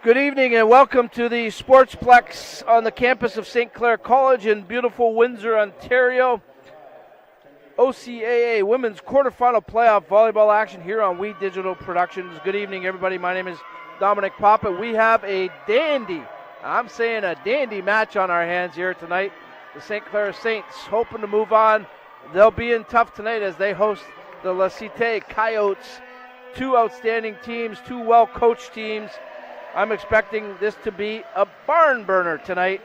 Good evening and welcome to the Sportsplex on the campus of St. Clair College in beautiful Windsor, Ontario. OCAA Women's Quarterfinal Playoff Volleyball action here on We Digital Productions. Good evening, everybody. My name is Dominic Papa. We have a dandy, I'm saying a dandy match on our hands here tonight. The St. Clair Saints hoping to move on. They'll be in tough tonight as they host the Cite Coyotes. Two outstanding teams, two well-coached teams. I'm expecting this to be a barn burner tonight.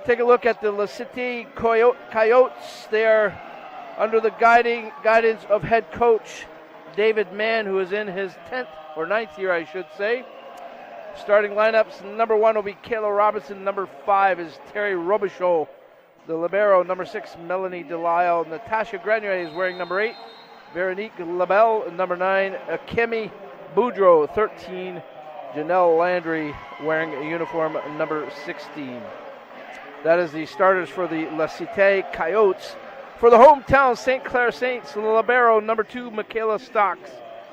Take a look at the Cite Coyotes. They are under the guidance of head coach David Mann, who is in his 10th or 9th year, I should say. Starting lineups, number 1 will be Kayla Robinson. Number 5 is Terry Robichaud. The libero, number 6, Melanie Delisle. Natasha Grenier is wearing number 8. Veronique Labelle, number 9. Akemi Boudreau, 13. Janelle Landry wearing a uniform number 16. That is the starters for the Cite Coyotes. For the hometown St. Clair Saints, the libero number 2, Michaela Stocks.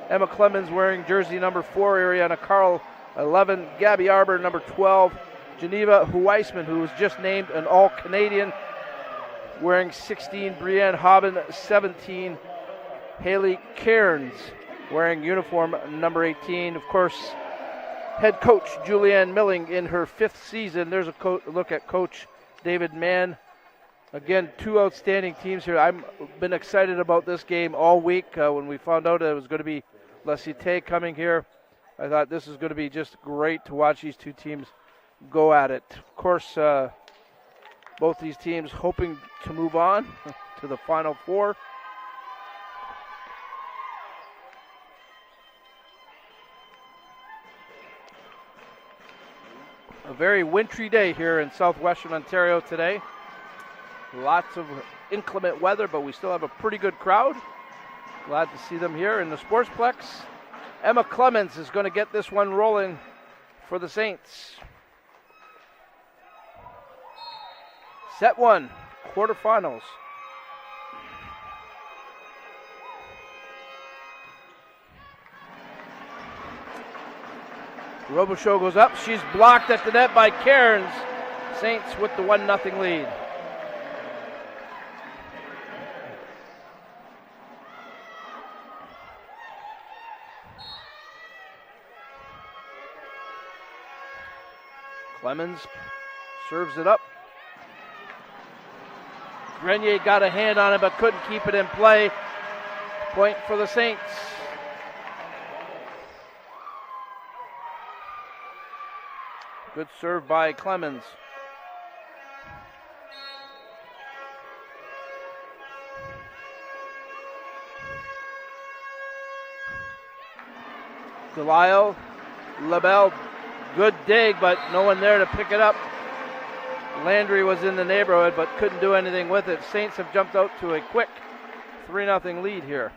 Emma Clemens wearing jersey number 4, Ariana Carl 11, Gabby Arbor number 12, Geneva Weissman, who was just named an All-Canadian, wearing 16, Brienne Hobbin 17, Haley Cairns wearing uniform number 18. Of course, head coach Julianne Milling in her 5th season. There's a look at Coach David Mann. Again, two outstanding teams here. I've been excited about this game all week. When we found out it was going to be Cite coming here, I thought this is going to be just great to watch these two teams go at it. Of course, both these teams hoping to move on to the Final Four. A very wintry day here in southwestern Ontario today. Lots of inclement weather, but we still have a pretty good crowd. Glad to see them here in the Sportsplex. Emma Clemens is going to get this one rolling for the Saints. Set 1, quarterfinals. Robichaud goes up. She's blocked at the net by Cairns. Saints with the 1-0 lead. Clemens serves it up. Grenier got a hand on it but couldn't keep it in play. Point for the Saints. Good serve by Clemens. Delisle, Labelle, good dig, but no one there to pick it up. Landry was in the neighborhood, but couldn't do anything with it. Saints have jumped out to a quick 3-0 lead here.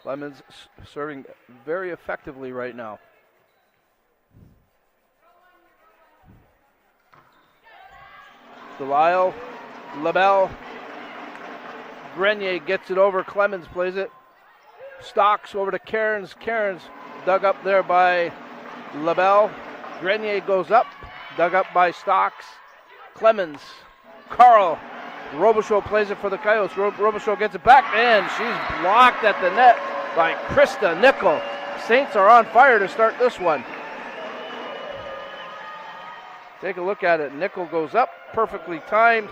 Clemens serving very effectively right now. Delisle, Labelle, Grenier gets it over. Clemens plays it. Stocks over to Cairns. Cairns dug up there by Labelle. Grenier goes up, dug up by Stocks. Clemens, Carl, Robichaud plays it for the Coyotes. Robichaud gets it back, and she's blocked at the net by Krista Nickel. Saints are on fire to start this one. Take a look at it. Nickel goes up, perfectly timed.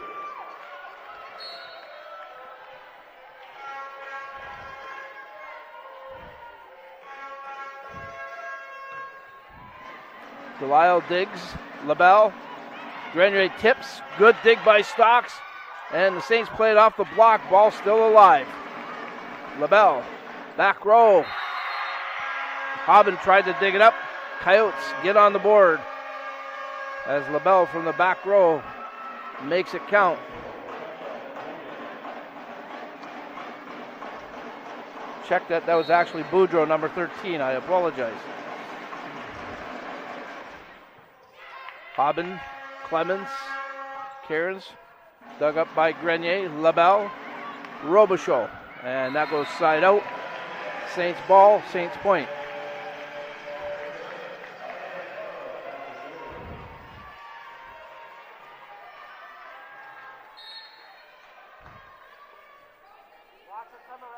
Delisle digs, Labelle, Grenier tips, good dig by Stocks, and the Saints play it off the block, ball still alive. Labelle, back row. Hobbin tried to dig it up. Coyotes get on the board as Labelle from the back row makes it count. Check that was actually Boudreau, number 13. I apologize. Hobbin, Clemens, Cairns, dug up by Grenier, Labelle, Robichaud. And that goes side out. Saints ball, Saints point.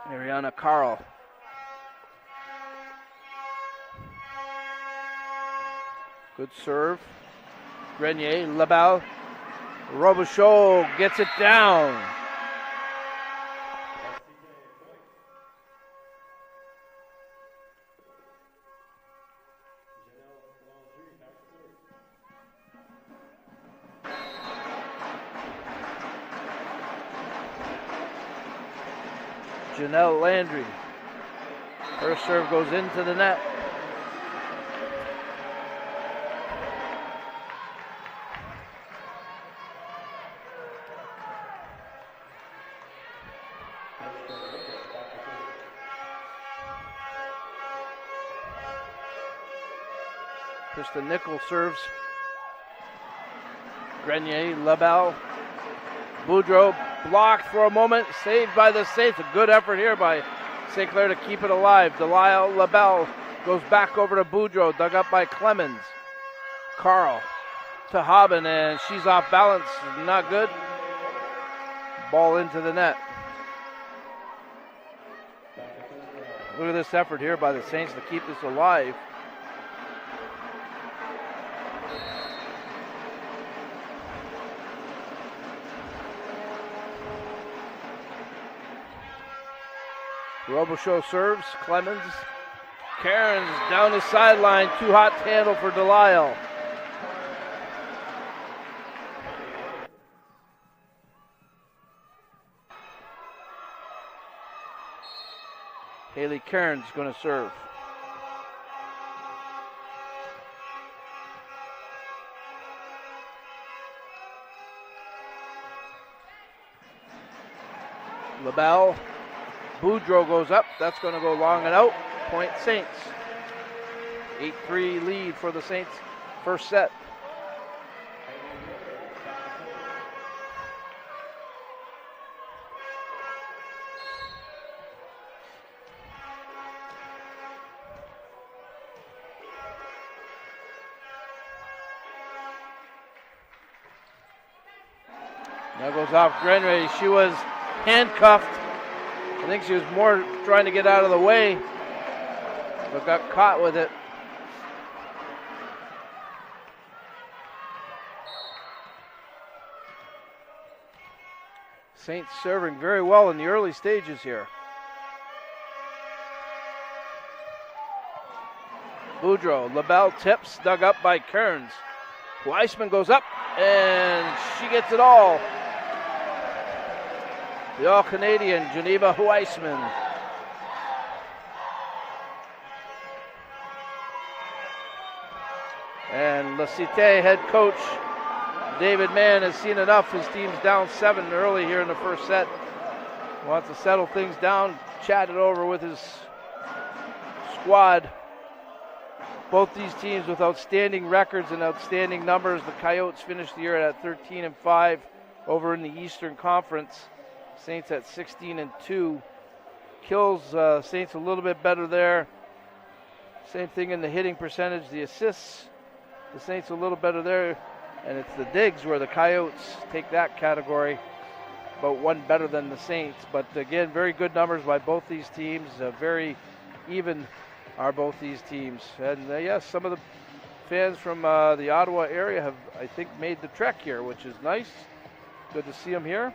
Ariana Carl. Good serve. Grenier, Labelle. Robichaud gets it down. Janelle Landry. Her serve goes into the net. Krista Nichols serves. Grenier, Labelle, Boudreau blocked for a moment, saved by the Saints. A good effort here by St. Clair to keep it alive. Delisle Labelle goes back over to Boudreau, dug up by Clemens. Carl to Haben, and she's off balance. Not good. Ball into the net. Look at this effort here by the Saints to keep this alive. Robichaud serves. Clemens. Cairns down the sideline. Too hot to handle for Delisle. Haley Cairns going to serve. Labelle. Boudreau goes up. That's going to go long and out. Point Saints. 8-3 lead for the Saints. First set. That goes off Grenray. She was handcuffed. I think she was more trying to get out of the way, but got caught with it. Saints serving very well in the early stages here. Boudreau, Labelle tips, dug up by Kearns. Weissman goes up, and she gets it all. The All-Canadian, Geneva Weissman. And the Cite head coach, David Mann, has seen enough. His team's down 7 early here in the first set. Wants to settle things down, chat it over with his squad. Both these teams with outstanding records and outstanding numbers. The Coyotes finished the year at 13-5 over in the Eastern Conference. Saints at 16-2. Kills Saints a little bit better there. Same thing in the hitting percentage, the assists. The Saints a little better there. And it's the digs where the Coyotes take that category, but one better than the Saints. But again, very good numbers by both these teams. Very even are both these teams. And yes, some of the fans from the Ottawa area have, I think, made the trek here, which is nice. Good to see them here.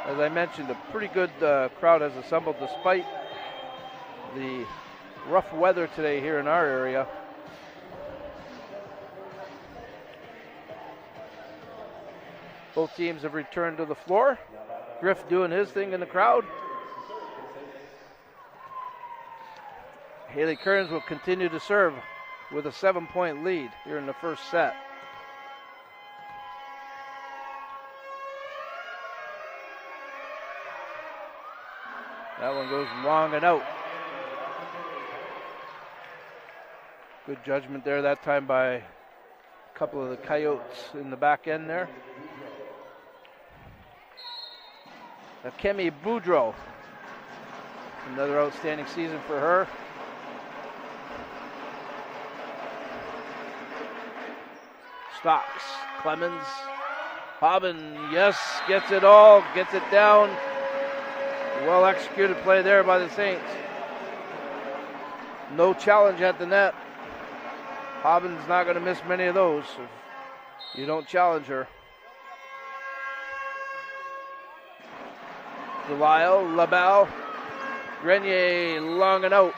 As I mentioned, a pretty good crowd has assembled despite the rough weather today here in our area. Both teams have returned to the floor. Griff doing his thing in the crowd. Haley Kearns will continue to serve with a 7-point lead here in the first set. That one goes long and out. Good judgment there that time by a couple of the Coyotes in the back end there. Akemi Boudreau. Another outstanding season for her. Stocks, Clemens, Hobbin, yes, gets it all, gets it down. Well executed play there by the Saints. No challenge at the net. Hobbin's not going to miss many of those if you don't challenge her. Delisle, LaBelle, Grenier long and out.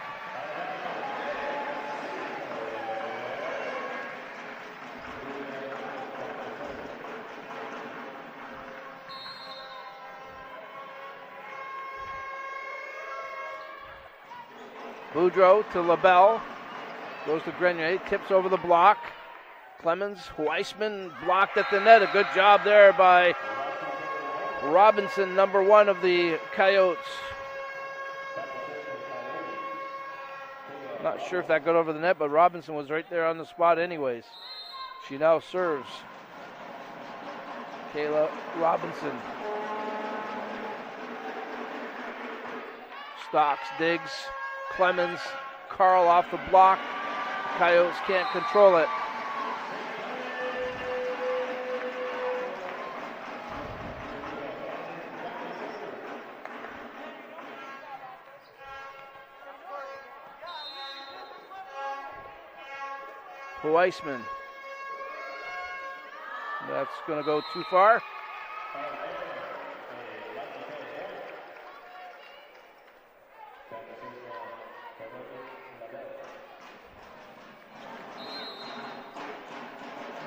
Boudreau to LaBelle, goes to Grenier, tips over the block. Clemens, Weissman blocked at the net. A good job there by Robinson, number 1 of the Coyotes. Not sure if that got over the net, but Robinson was right there on the spot anyways. She now serves. Kayla Robinson. Stocks, digs, Clemens, Carl off the block. The Coyotes can't control it. Weissman. That's going to go too far.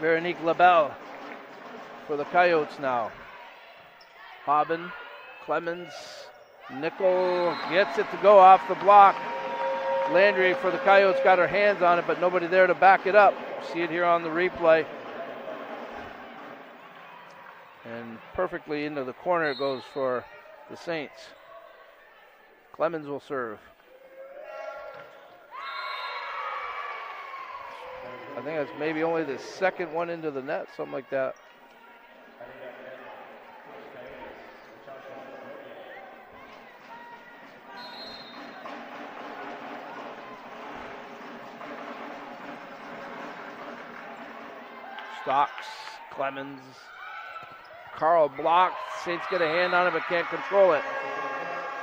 Veronique LaBelle for the Coyotes now. Hobbin, Clemens, Nickel gets it to go off the block. Landry for the Coyotes got her hands on it, but nobody there to back it up. See it here on the replay. And perfectly into the corner it goes for the Saints. Clemens will serve. I think that's maybe only the second one into the net, something like that. Stocks, Clemens, Carl blocked. Saints get a hand on it but can't control it.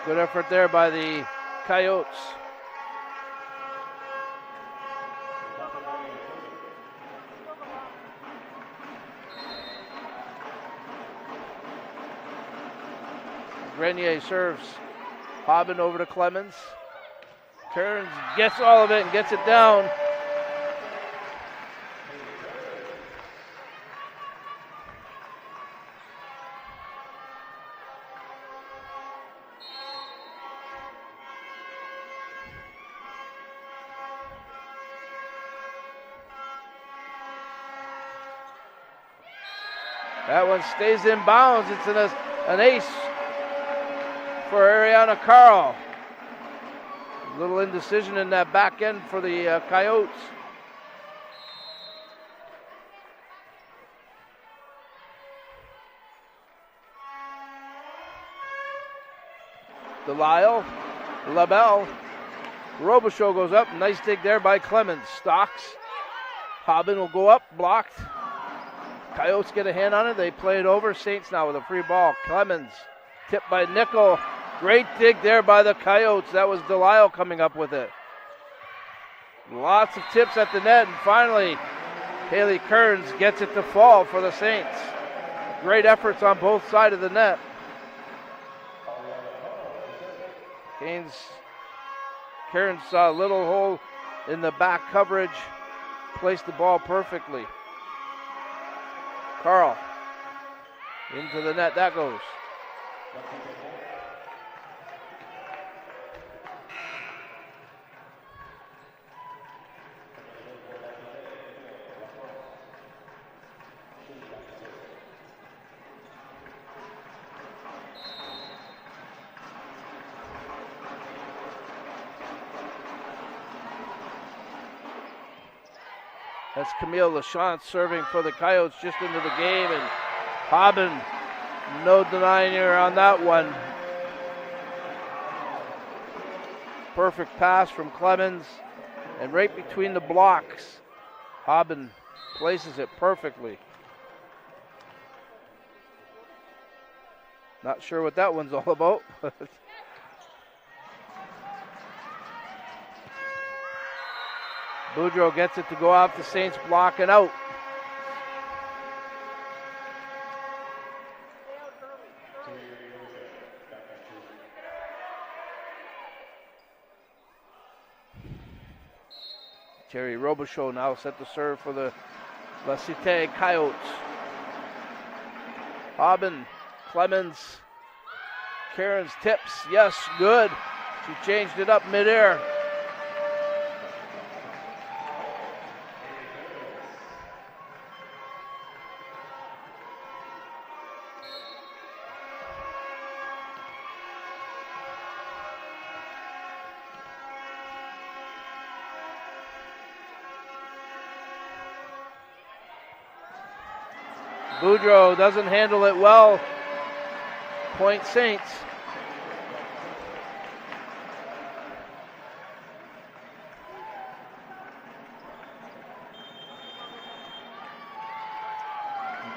Good effort there by the Coyotes. Grenier serves. Hobbin over to Clemens. Kearns gets all of it and gets it down. That one stays in bounds. It's an ace for Ariana Carl. A little indecision in that back end for the Coyotes. Delisle, LaBelle, Robichaud goes up. Nice dig there by Clemens. Stocks. Hobbin will go up, blocked. Coyotes get a hand on it. They play it over. Saints now with a free ball. Clemens, tipped by Nickel. Great dig there by the Coyotes. That was Delisle coming up with it. Lots of tips at the net. And finally, Haley Kearns gets it to fall for the Saints. Great efforts on both sides of the net. Kearns saw a little hole in the back coverage. Placed the ball perfectly. Carl into the net, that goes. That's Camille Lachance serving for the Coyotes just into the game, and Hobbin No denying her on that one. Perfect pass from Clemens, and right between the blocks, Hobbin places it perfectly. Not sure what that one's all about. Boudreau gets it to go off the Saints block and out. Terry Robichaud now set to serve for the Cite Coyotes. Hobbin, Clemens, Karen's tips, yes, good. She changed it up midair. Boudreau doesn't handle it well. Point Saints.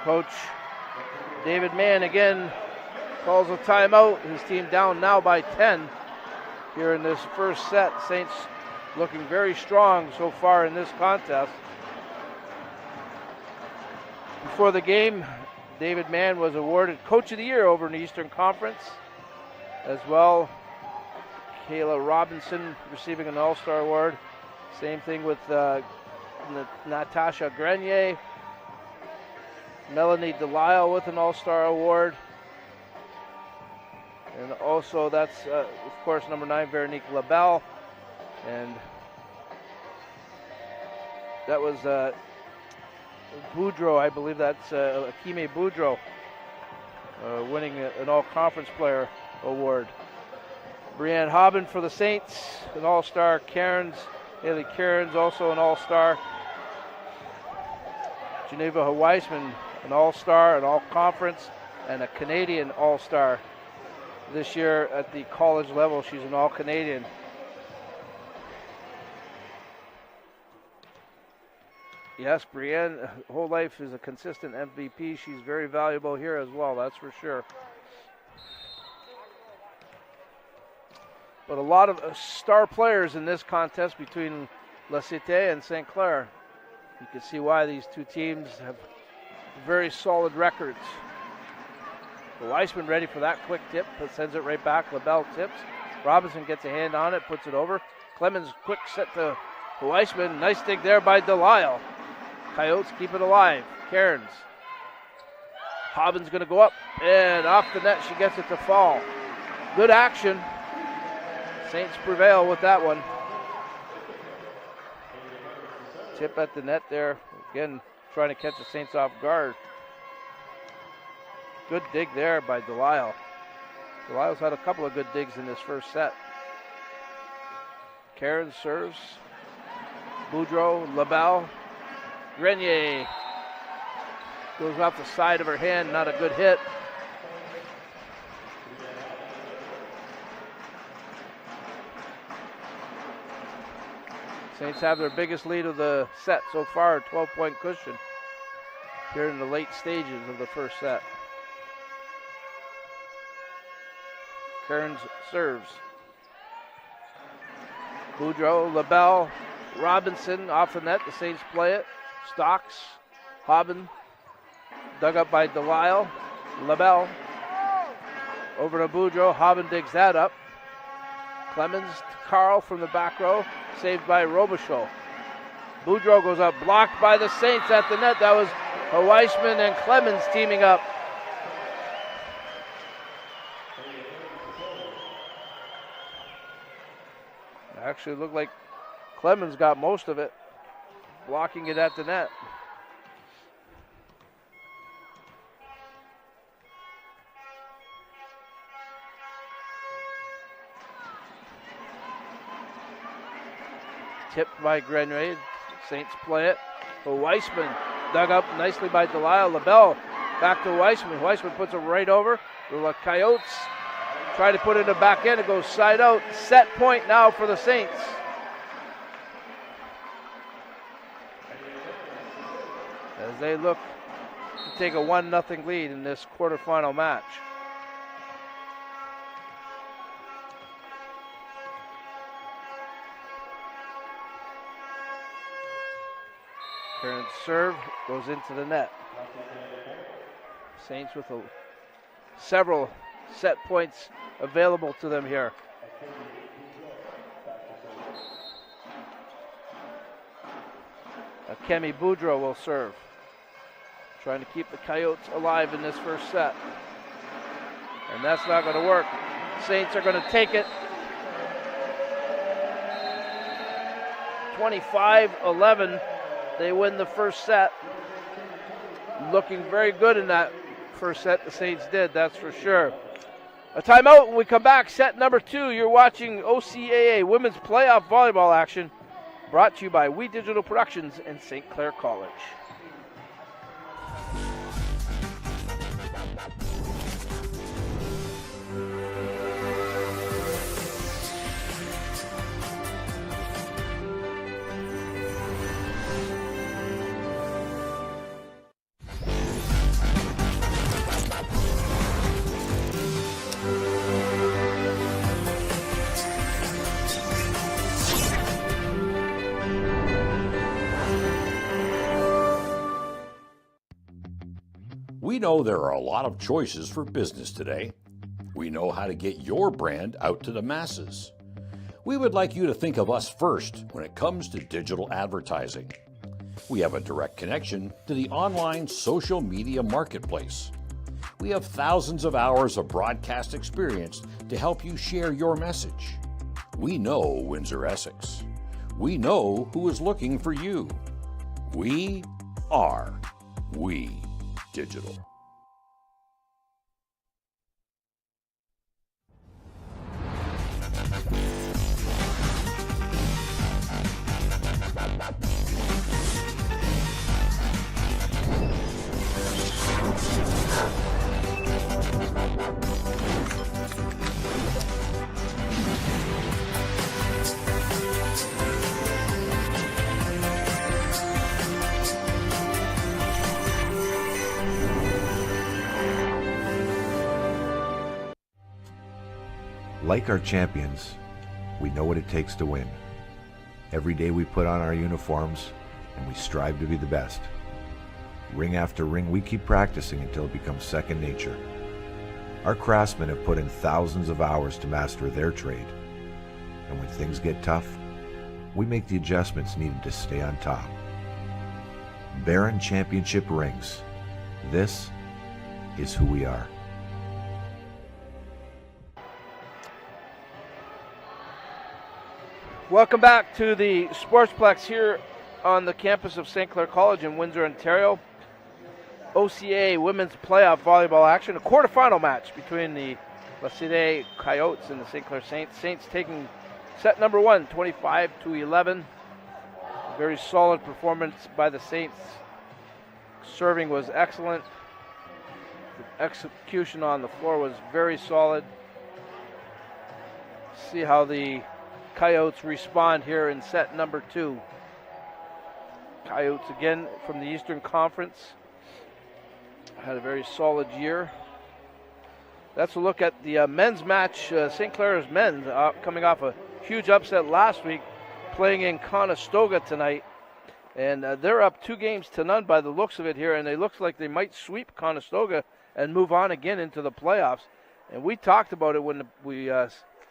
Coach David Mann again calls a timeout. His team down now by 10 here in this first set. Saints looking very strong so far in this contest. Before the game, David Mann was awarded Coach of the Year over in the Eastern Conference. As well, Kayla Robinson receiving an All-Star award. Same thing with Natasha Grenier. Melanie Delisle with an All-Star award. And also that's, of course, number 9, Veronique LaBelle. And that was Boudreau, I believe that's Akime Boudreau, winning an all-conference player award. Brianne Hobbin for the Saints, an all-star. Haley Cairns, also an all-star. Geneva Weissman, an all-star, an all-conference, and a Canadian all-star. This year at the college level, she's an all-Canadian. Yes, Brienne, whole life is a consistent MVP. She's very valuable here as well, that's for sure. But a lot of star players in this contest between La Cite and St. Clair. You can see why these two teams have very solid records. Weissman ready for that quick tip, but sends it right back. LaBelle tips. Robinson gets a hand on it, puts it over. Clemens quick set to Weissman. Nice dig there by Delisle. Coyotes keep it alive. Cairns. Hobbin's going to go up, and off the net she gets it to fall. Good action. Saints prevail with that one. Tip at the net there. Again, trying to catch the Saints off guard. Good dig there by Delisle. Delisle's had a couple of good digs in this first set. Cairns serves. Boudreau, LaBelle. Grenier goes off the side of her hand, not a good hit. Saints have their biggest lead of the set so far, a 12-point cushion here in the late stages of the first set. Kearns serves. Boudreau, LaBelle, Robinson off the net. The Saints play it. Stocks, Hobbin, dug up by Delisle. LaBelle over to Boudreau. Hobbin digs that up. Clemens to Carl from the back row, saved by Robichaud. Boudreau goes up, blocked by the Saints at the net. That was Weissman and Clemens teaming up. Actually looked like Clemens got most of it, blocking it at the net. Tipped by Grenier. Saints play it. Weissman dug up nicely by Delisle. LaBelle Back to Weissman. Weissman puts it right over. The Coyotes try to put it in the back end. It goes side out. Set point now for the Saints. As they look to take a 1-0 lead in this quarterfinal match. Current serve goes into the net. Saints with several set points available to them here. Kemi Boudreau will serve. Trying to keep the Coyotes alive in this first set. And that's not going to work. Saints are going to take it. 25-11. They win the first set. Looking very good in that first set, the Saints did, that's for sure. A timeout when we come back. Set number 2. You're watching OCAA Women's Playoff Volleyball action, brought to you by We Digital Productions and St. Clair College. We know there are a lot of choices for business today. We know how to get your brand out to the masses. We would like you to think of us first when it comes to digital advertising. We have a direct connection to the online social media marketplace. We have thousands of hours of broadcast experience to help you share your message. We know Windsor Essex. We know who is looking for you. We are We Digital. Like our champions, we know what it takes to win. Every day we put on our uniforms and we strive to be the best. Ring after ring, we keep practicing until it becomes second nature. Our craftsmen have put in thousands of hours to master their trade. And when things get tough, we make the adjustments needed to stay on top. Baron Championship rings. This is who we are. Welcome back to the Sportsplex here on the campus of St. Clair College in Windsor, Ontario. OCAA Women's Playoff Volleyball action, a quarterfinal match between the Cite Coyotes and the St. Clair Saints. Saints taking set number 1, 25-11. Very solid performance by the Saints. Serving was excellent. The execution on the floor was very solid. See how the Coyotes respond here in set number 2. Coyotes again from the Eastern Conference had a very solid year. Let's look at the men's match. St. Clair's men coming off a huge upset last week, playing in Conestoga tonight, and they're up 2-0 by the looks of it here, and it looks like they might sweep Conestoga and move on again into the playoffs. And we talked about it when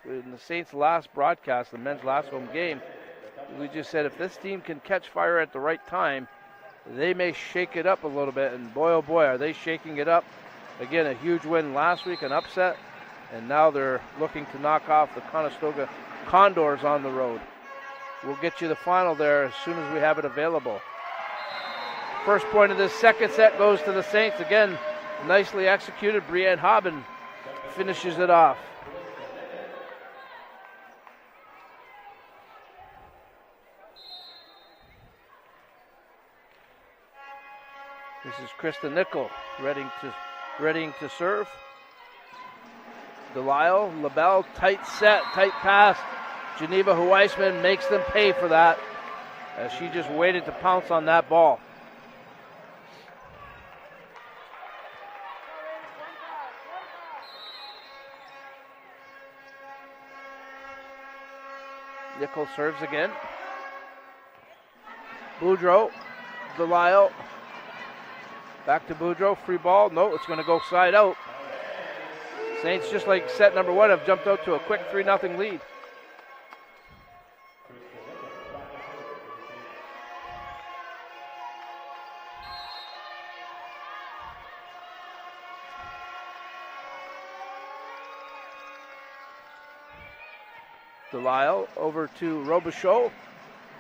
in the Saints' last broadcast, the men's last home game. We just said if this team can catch fire at the right time, they may shake it up a little bit, and boy oh boy are they shaking it up. Again, a huge win last week, an upset, and now they're looking to knock off the Conestoga Condors on the road. We'll get you the final there as soon as we have it available. First point of this second set goes to the Saints. Again, nicely executed. Brienne Haben finishes it off. This is Krista Nickel readying to serve. Delisle, LaBelle, tight set, tight pass. Geneva Huisman makes them pay for that as she just waited to pounce on that ball. Nickel serves again. Boudreau, Delisle. Back to Boudreau, free ball. No, it's going to go side out. Saints, just like set number one, have jumped out to a quick 3-0 lead. Delisle over to Robichaud.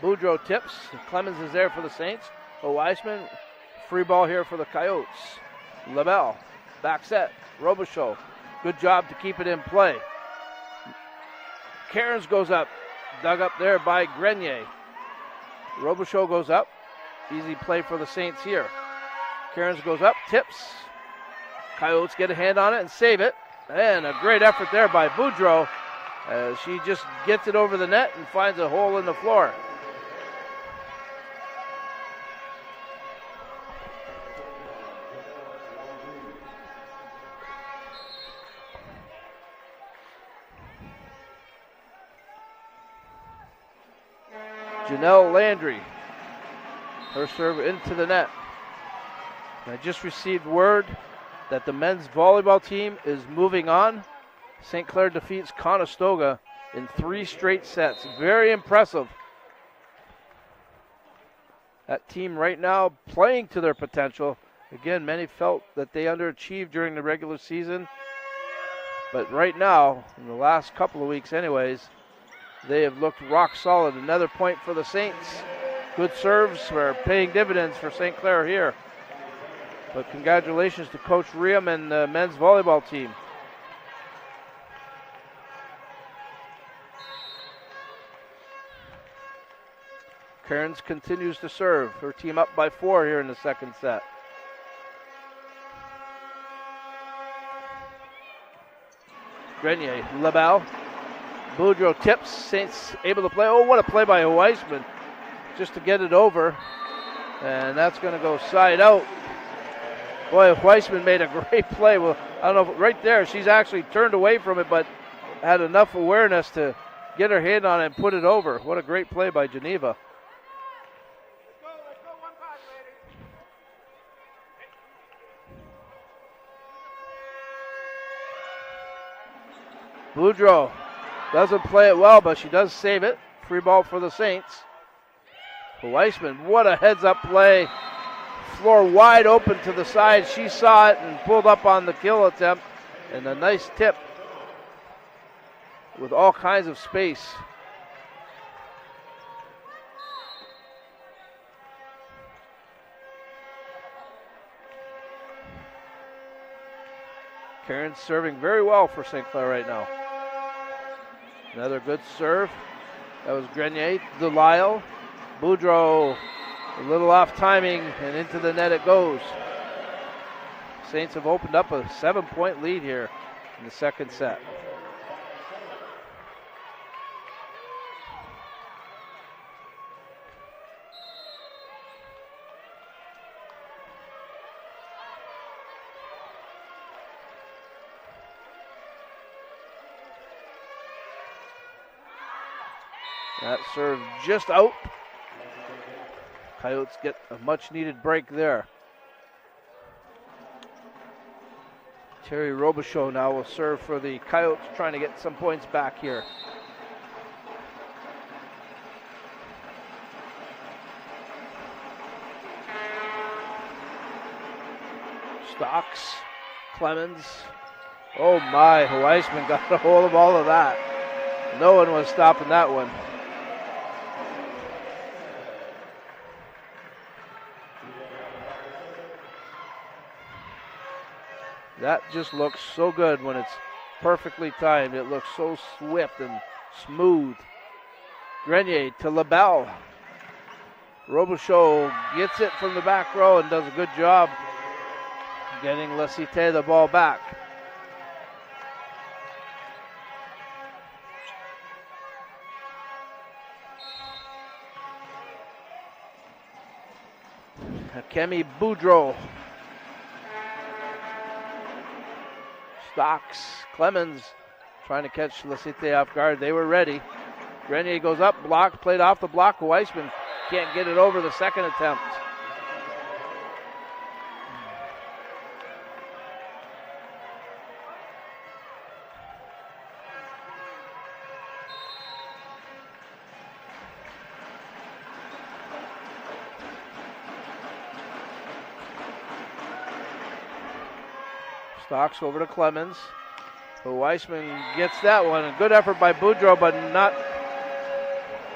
Boudreau tips. Clemens is there for the Saints. Weisman, free ball here for the Coyotes. LaBelle, back set. Robichaud, good job to keep it in play. Cairns goes up. Dug up there by Grenier. Robichaud goes up. Easy play for the Saints here. Cairns goes up, tips. Coyotes get a hand on it and save it. And a great effort there by Boudreau. She just gets it over the net and finds a hole in the floor. Janelle Landry, her serve into the net. And I just received word that the men's volleyball team is moving on. St. Clair defeats Conestoga in 3 straight sets. Very impressive. That team right now playing to their potential. Again, many felt that they underachieved during the regular season. But right now, in the last couple of weeks anyways, they have looked rock solid. Another point for the Saints. Good serves are paying dividends for St. Clair here. But congratulations to Coach Riem and the men's volleyball team. Cairns continues to serve. Her team up by 4 here in the second set. Grenier, LaBelle. Boudreau tips. Saints able to play. Oh, what a play by Weisman just to get it over. And that's going to go side out. Boy, Weisman made a great play. Well, I don't know, right there, she's actually turned away from it, but had enough awareness to get her hand on it and put it over. What a great play by Geneva. Boudreau doesn't play it well, but she does save it. Free ball for the Saints. Weisman, what a heads-up play. Floor wide open to the side. She saw it and pulled up on the kill attempt. And a nice tip with all kinds of space. Cairns serving very well for St. Clair right now. Another good serve. That was Grenier. Delisle. Boudreau a little off timing and into the net it goes. Saints have opened up a 7-point lead here in the second set. That serve just out. Coyotes get a much needed break there. Terry Robichaud now will serve for the Coyotes, trying to get some points back here. Stocks, Clemens. Oh my, Weisman got a hold of all of that. No one was stopping that one. That just looks so good when it's perfectly timed. It looks so swift and smooth. Grenier to LaBelle. Robichaud gets it from the back row and does a good job getting Cite the ball back. Kemi Boudreau. Stocks, Clemens trying to catch Cite off guard. They were ready. Grenier goes up, blocked, played off the block. Weissman can't get it over the second attempt. Stocks over to Clemens. But Weissman gets that one. A good effort by Boudreau, but not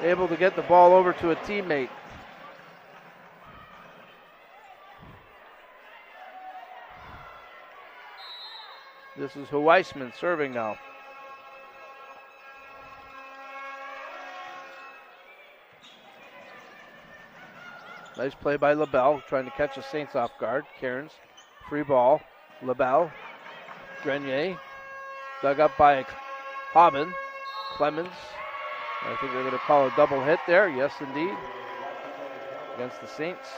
able to get the ball over to a teammate. This is Weissman serving now. Nice play by LaBelle, trying to catch the Saints off guard. Cairns, free ball. LaBelle, Grenier, dug up by Hobbin. Clemens, I think they're going to call a double hit there. Yes, indeed, against the Saints.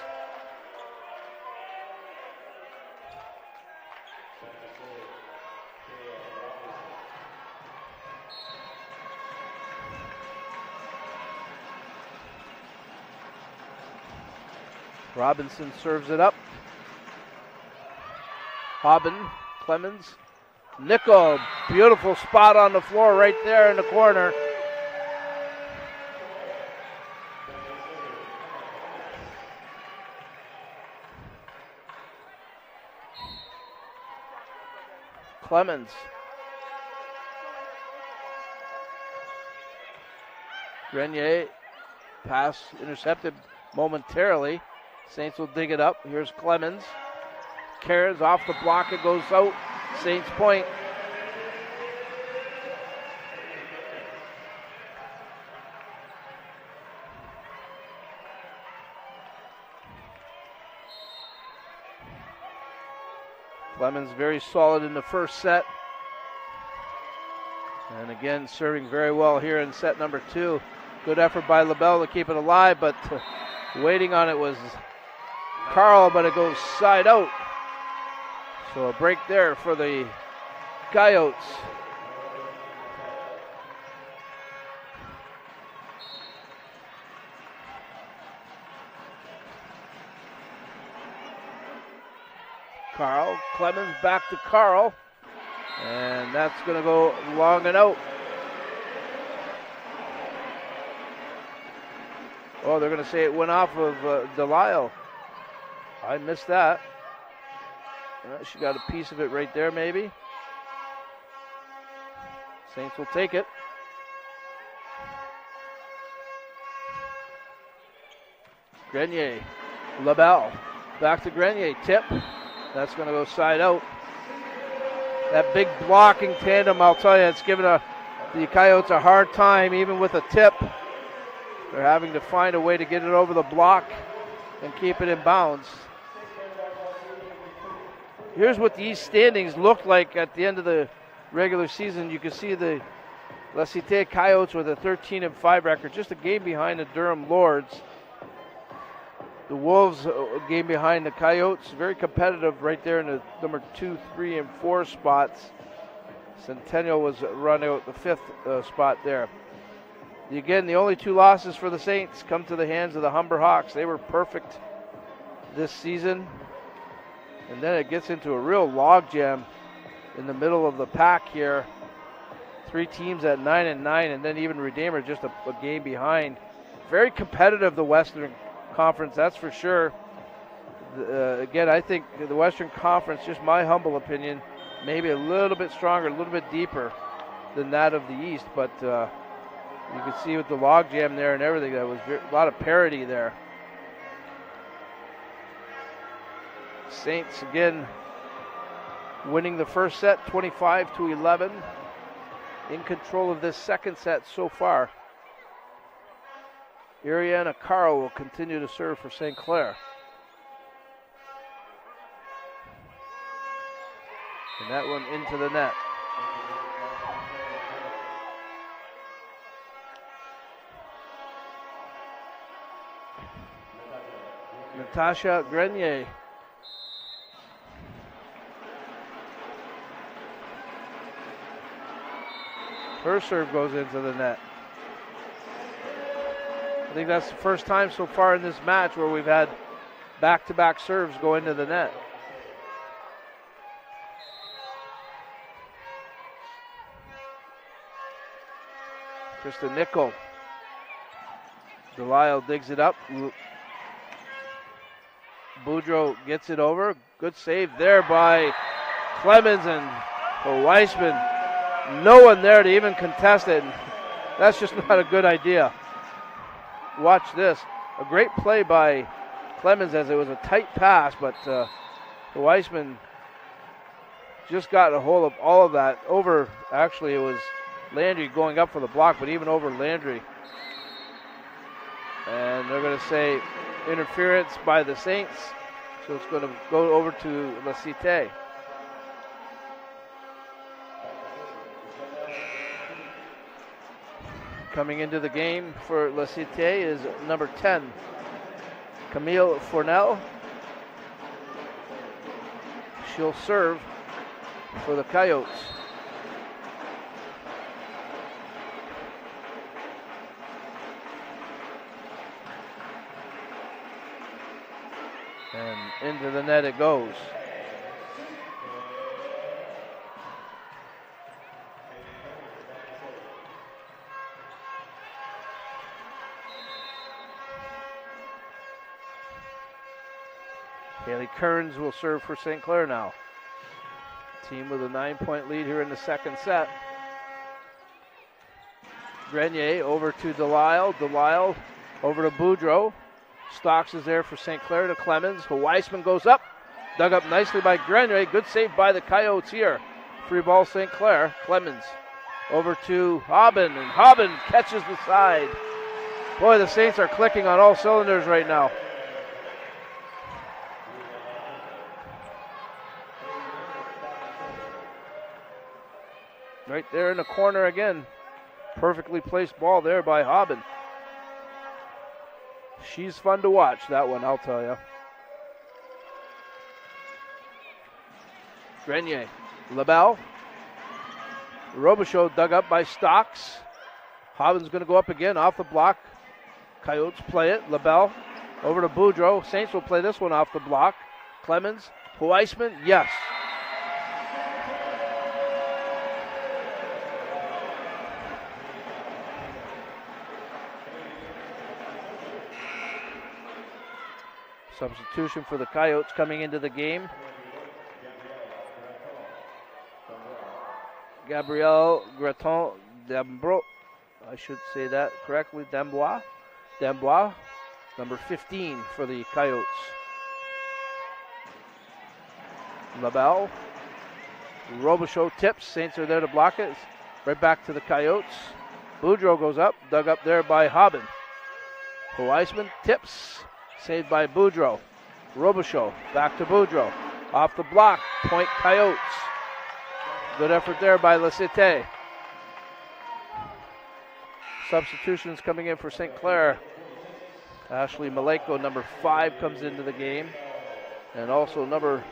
Robinson serves it up. Hobbin, Clemens, Nickel, beautiful spot on the floor right there in the corner. Clemens. Grenier, pass intercepted momentarily. Saints will dig it up. Here's Clemens. Cairns off the block, it goes out. Saints point. Clemens very solid in the first set. And again, serving very well here in set number 2. Good effort by LaBelle to keep it alive, but waiting on it was Carl, but it goes side out. So a break there for the Coyotes. Carl, Clemens back to Carl. And that's going to go long and out. Oh, they're going to say it went off of Delisle. I missed that. She got a piece of it right there, maybe. Saints will take it. Grenier, LaBelle, back to Grenier, tip. That's going to go side out. That big blocking tandem, I'll tell you, it's given the Coyotes a hard time, even with a tip. They're having to find a way to get it over the block and keep it in bounds. Here's what the East standings looked like at the end of the regular season. You can see the Cite Coyotes with a 13-5 record, just a game behind the Durham Lords. The Wolves a game behind the Coyotes, very competitive right there in the number 2, 3, and 4 spots. Centennial was running out the 5th spot there. Again, the only 2 losses for the Saints come to the hands of the Humber Hawks. They were perfect this season. And then it gets into a real logjam in the middle of the pack here. 3 teams at 9-9, and then even Redeemer just a game behind. Very competitive, the Western Conference, that's for sure. Again, I think the Western Conference, just my humble opinion, maybe a little bit stronger, a little bit deeper than that of the East. But you can see with the logjam there and everything, that was a lot of parity there. Saints again winning the first set 25-11, in control of this second set so far. Ariana Caro will continue to serve for St. Clair. And that one into the net. Natasha Grenier. Her serve goes into the net. I think that's the first time so far in this match where we've had back-to-back serves go into the net. Krista Nickel. Delisle digs it up. Boudreau gets it over. Good save there by Clemens and Weissman. No one there to even contest it. That's just not a good idea. Watch this. A great play by Clemens as it was a tight pass, but Weissman just got a hold of all of that. Over, actually it was Landry going up for the block, but even over Landry. And they're going to say interference by the Saints. So it's going to go over to La Cite. Coming into the game for La Cite is number 10, Camille Fournel. She'll serve for the Coyotes. And into the net it goes. Haley Kearns will serve for St. Clair now. Team with a 9-point lead here in the second set. Grenier over to Delisle. Delisle over to Boudreau. Stocks is there for St. Clair to Clemens. Weissman goes up. Dug up nicely by Grenier. Good save by the Coyotes here. Free ball St. Clair. Clemens over to Hobbin. And Hobbin catches the side. Boy, the Saints are clicking on all cylinders right now. Right there in the corner again. Perfectly placed ball there by Hobbin. She's fun to watch, that one, I'll tell you. Grenier. LaBelle. Robichaud dug up by Stocks. Hobbin's going to go up again off the block. Coyotes play it. LaBelle over to Boudreau. Saints will play this one off the block. Clemens. Weissman. Yes. Substitution for the Coyotes coming into the game. Gabrielle Graton Dambro, I should say that correctly, Dambois, number 15 for the Coyotes. LaBelle, Robichaud tips, Saints are there to block it. Right back to the Coyotes. Boudreau goes up, dug up there by Hobbin. Weissman tips. Saved by Boudreau. Robichaud back to Boudreau. Off the block, point Coyotes. Good effort there by La Cite. Substitutions coming in for St. Clair. Ashley Maleko, number 5, comes into the game. And also number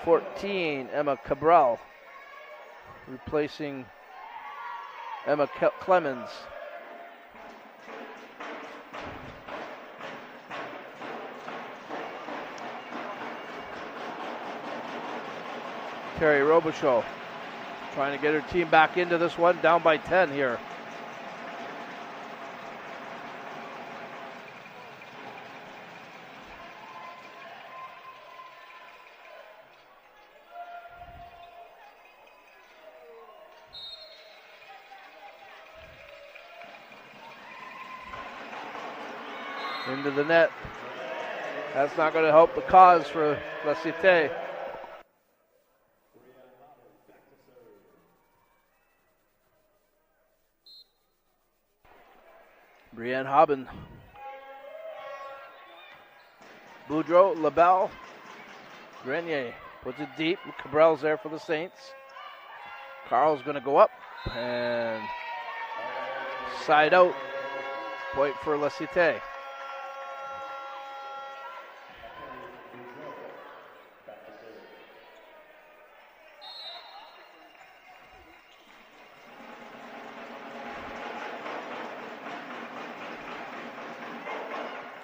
14, Emma Cabral, replacing Emma Clemens. Terry Robichaud trying to get her team back into this one, down by 10 here. Into the net. That's not going to help the cause for La Cite. Brienne Hobbin. Boudreau, LaBelle, Grenier puts it deep. Cabril's there for the Saints. Carl's going to go up and side out. Point for La Cite.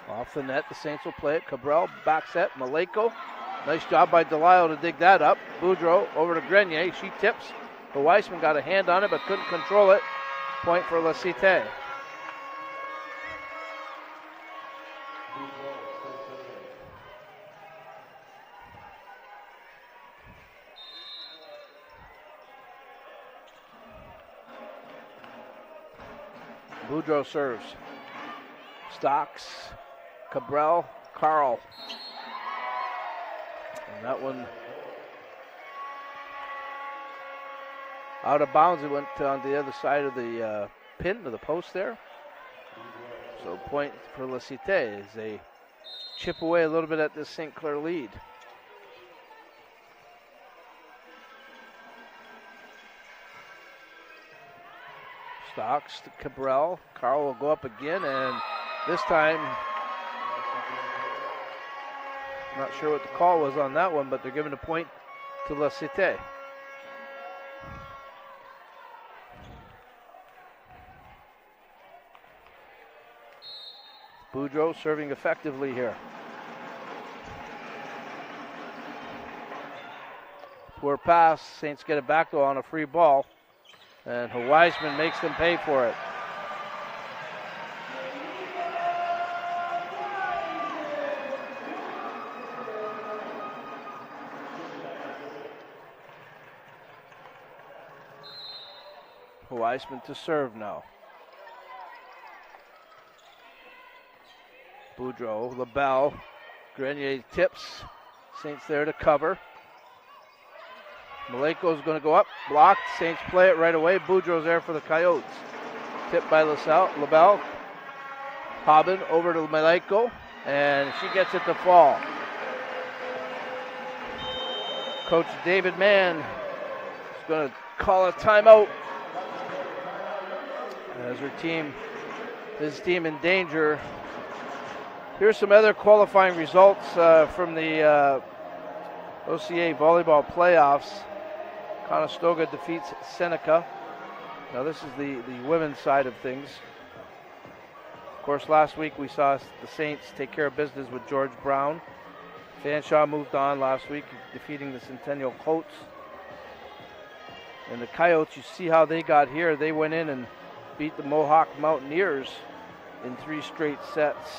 Off the net, the Saints will play it. Cabral, back set, Maleko. Nice job by Delisle to dig that up. Boudreau over to Grenier. She tips. The Weissman got a hand on it but couldn't control it. Point for La Cite. Boudreau serves. Stocks. Cabral, Carl. And that one out of bounds. It went on the other side of the pin, of the post there. So point for La Cite as they chip away a little bit at this St. Clair lead. Stocks to Cabral. Carl will go up again, and this time, not sure what the call was on that one, but they're giving a point to La Cite. Boudreau serving effectively here. Poor pass. Saints get it back though on a free ball. And Weissman makes them pay for it. Weissman to serve now. Boudreau, LaBelle, Grenier tips. Saints there to cover. Maleko's going to go up, blocked. Saints play it right away. Boudreau's there for the Coyotes. Tipped by LaBelle. Hobbin over to Maleko, and she gets it to fall. Coach David Mann is going to call a timeout as his team in danger. Here's some other qualifying results from the OCAA volleyball playoffs. Conestoga defeats Seneca. Now this is the women's side of things. Of course, last week we saw the Saints take care of business with George Brown. Fanshawe moved on last week, defeating the Centennial Colts. And the Coyotes, you see how they got here. They went in and beat the Mohawk Mountaineers in 3 straight sets.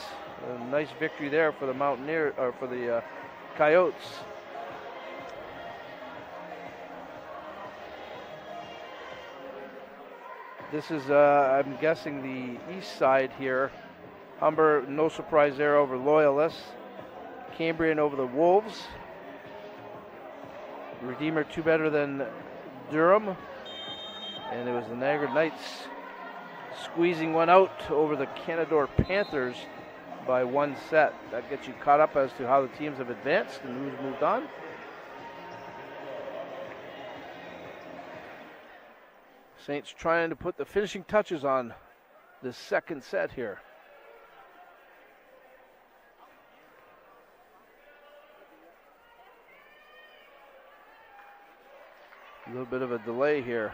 A nice victory there for the Coyotes. This is, I'm guessing, the east side here. Humber, no surprise there over Loyalists. Cambrian over the Wolves. Redeemer 2 better than Durham. And it was the Niagara Knights squeezing one out over the Canadore Panthers by 1 set. That gets you caught up as to how the teams have advanced and who's moved on. Saints trying to put the finishing touches on this second set here. A little bit of a delay here.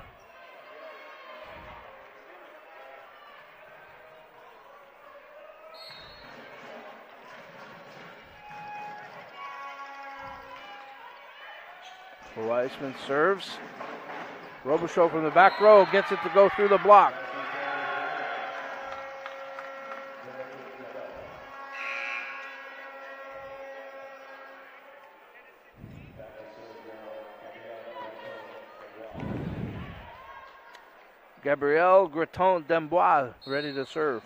Weissman serves. Robichaud from the back row gets it to go through the block. Gabrielle Greton Dembois ready to serve.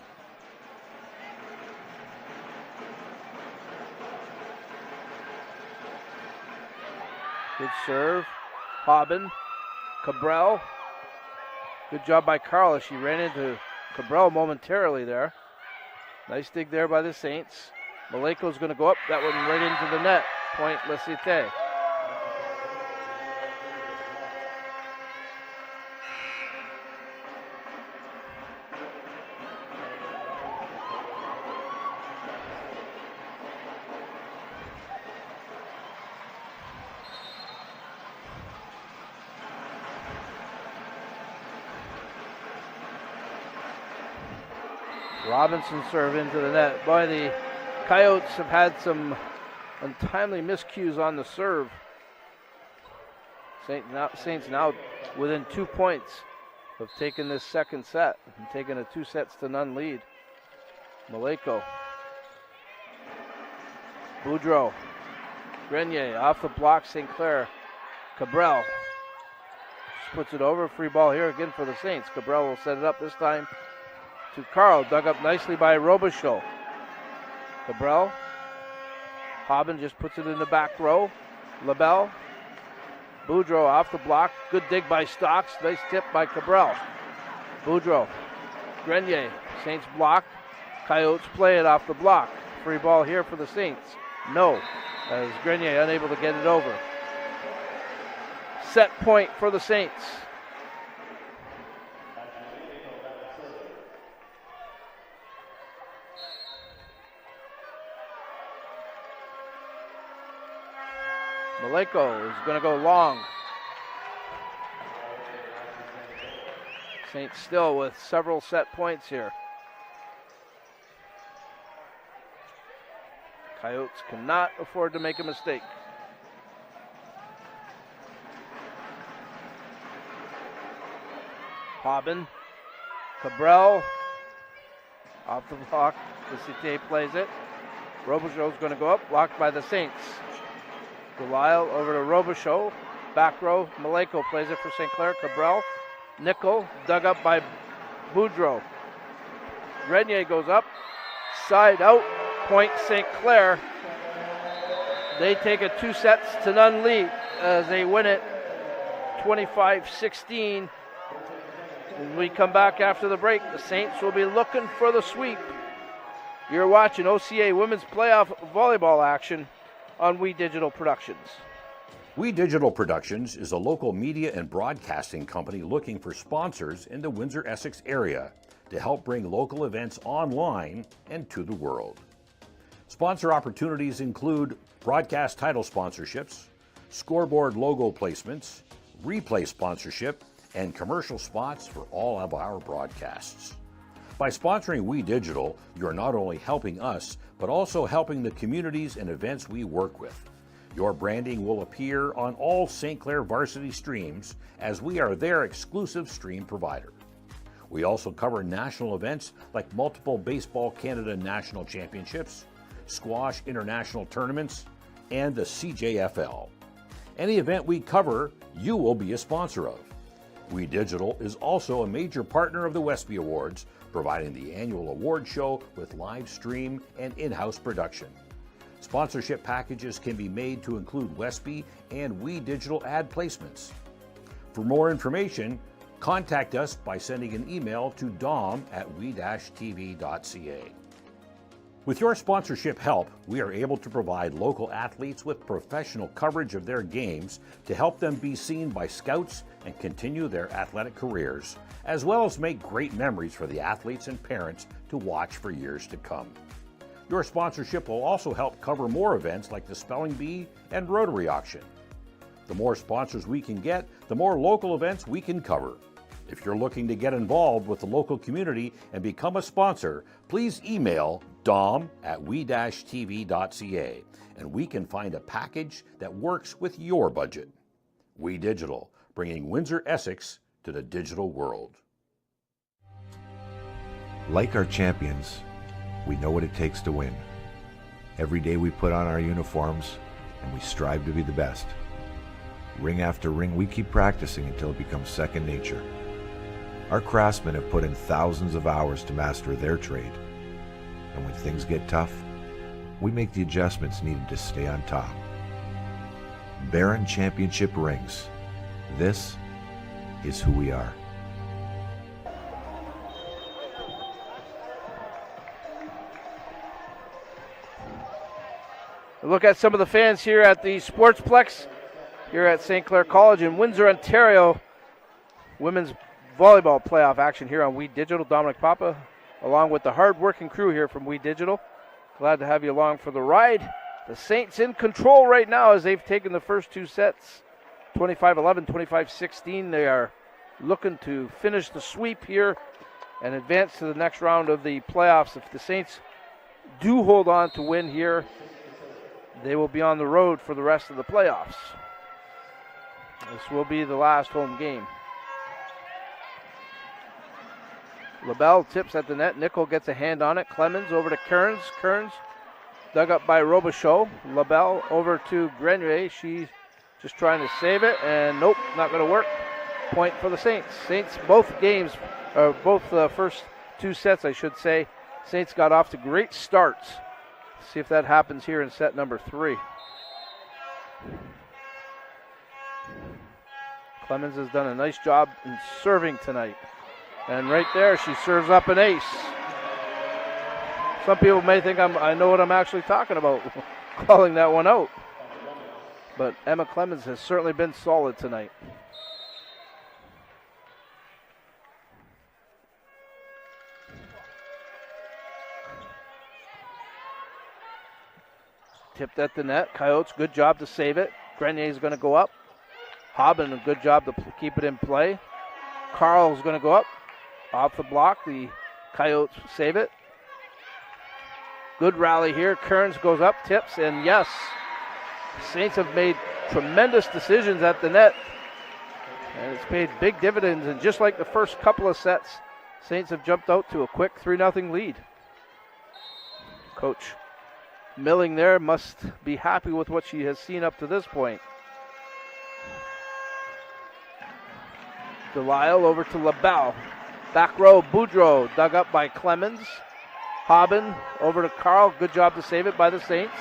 Good serve. Hobbin. Cabral. Good job by Carla. She ran into Cabral momentarily there. Nice dig there by the Saints. Maleko's going to go up. That one right into the net. Point Le Cite. Robinson serve into the net. Boy, the Coyotes have had some untimely miscues on the serve. Saints now within 2 points of taking this second set and taking a 2-0 lead. Maleko. Boudreau. Grenier off the block, St. Clair. Cabral just puts it over. Free ball here again for the Saints. Cabral will set it up this time to Carl, dug up nicely by Robichaud. Cabral. Hobbin just puts it in the back row. LaBelle. Boudreau off the block. Good dig by Stocks. Nice tip by Cabral. Boudreau. Grenier. Saints block. Coyotes play it off the block. Free ball here for the Saints. No, as Grenier unable to get it over. Set point for the Saints. Maleko is going to go long. Saints still with several set points here. Coyotes cannot afford to make a mistake. Hobbin. Cabral. Off the block. Cite plays it. Robichaud's going to go up. Blocked by the Saints. Delisle over to Robichaud. Back row. Maleko plays it for St. Clair. Cabral. Nickel. Dug up by Boudreau. Grenier goes up. Side out. Point St. Clair. They take a 2-0 lead as they win it 25-16. When we come back after the break, the Saints will be looking for the sweep. You're watching OCAA Women's Playoff Volleyball action on We Digital Productions. We Digital Productions is a local media and broadcasting company looking for sponsors in the Windsor-Essex area to help bring local events online and to the world. Sponsor opportunities include broadcast title sponsorships, scoreboard logo placements, replay sponsorship, and commercial spots for all of our broadcasts. By sponsoring We Digital, you're not only helping us, but also helping the communities and events we work with. Your branding will appear on all St. Clair varsity streams as we are their exclusive stream provider. We also cover national events like multiple Baseball Canada National Championships, squash international tournaments, and the CJFL. Any event we cover, you will be a sponsor of. We Digital is also a major partner of the Westby Awards, providing the annual award show with live stream and in-house production. Sponsorship packages can be made to include Westby and We Digital ad placements. For more information, contact us by sending an email to dom@we-tv.ca. With your sponsorship help, we are able to provide local athletes with professional coverage of their games to help them be seen by scouts and continue their athletic careers, as well as make great memories for the athletes and parents to watch for years to come. Your sponsorship will also help cover more events like the Spelling Bee and Rotary Auction. The more sponsors we can get, the more local events we can cover. If you're looking to get involved with the local community and become a sponsor, please email dom@we-tv.ca and we can find a package that works with your budget. We Digital, bringing Windsor-Essex to the digital world. Like our champions, we know what it takes to win. Every day we put on our uniforms and we strive to be the best. Ring after ring, we keep practicing until it becomes second nature. Our craftsmen have put in thousands of hours to master their trade. And when things get tough, we make the adjustments needed to stay on top. Baron Championship rings. This is who we are. Look at some of the fans here at the Sportsplex here at St. Clair College in Windsor, Ontario. Women's volleyball playoff action here on We Digital. Dominic Papa, along with the hard-working crew here from We Digital. Glad to have you along for the ride. The Saints in control right now as they've taken the first two sets. 25-11, 25-16. They are looking to finish the sweep here and advance to the next round of the playoffs. If the Saints do hold on to win here, they will be on the road for the rest of the playoffs. This will be the last home game. LaBelle tips at the net. Nickel gets a hand on it. Clemens over to Kearns. Kearns dug up by Robichaud. LaBelle over to Grenier. She's just trying to save it, and nope, not going to work. Point for the Saints. Saints, both games, or both the first two sets, I should say, Saints got off to great starts. See if that happens here in set number 3. Clemens has done a nice job in serving tonight. And right there, she serves up an ace. Some people may think I know what I'm actually talking about, calling that one out. But Emma Clemens has certainly been solid tonight. Tipped at the net. Coyotes, good job to save it. Grenier's going to go up. Hobbin, a good job to keep it in play. Carl's going to go up. Off the block, the Coyotes save it. Good rally here. Kearns goes up, tips, and yes, Saints have made tremendous decisions at the net. And it's paid big dividends, and just like the first couple of sets, Saints have jumped out to a quick 3-0 lead. Coach Milling there must be happy with what she has seen up to this point. Delisle over to LaBelle. Back row, Boudreau dug up by Clemens. Hobbin over to Carl. Good job to save it by the Saints.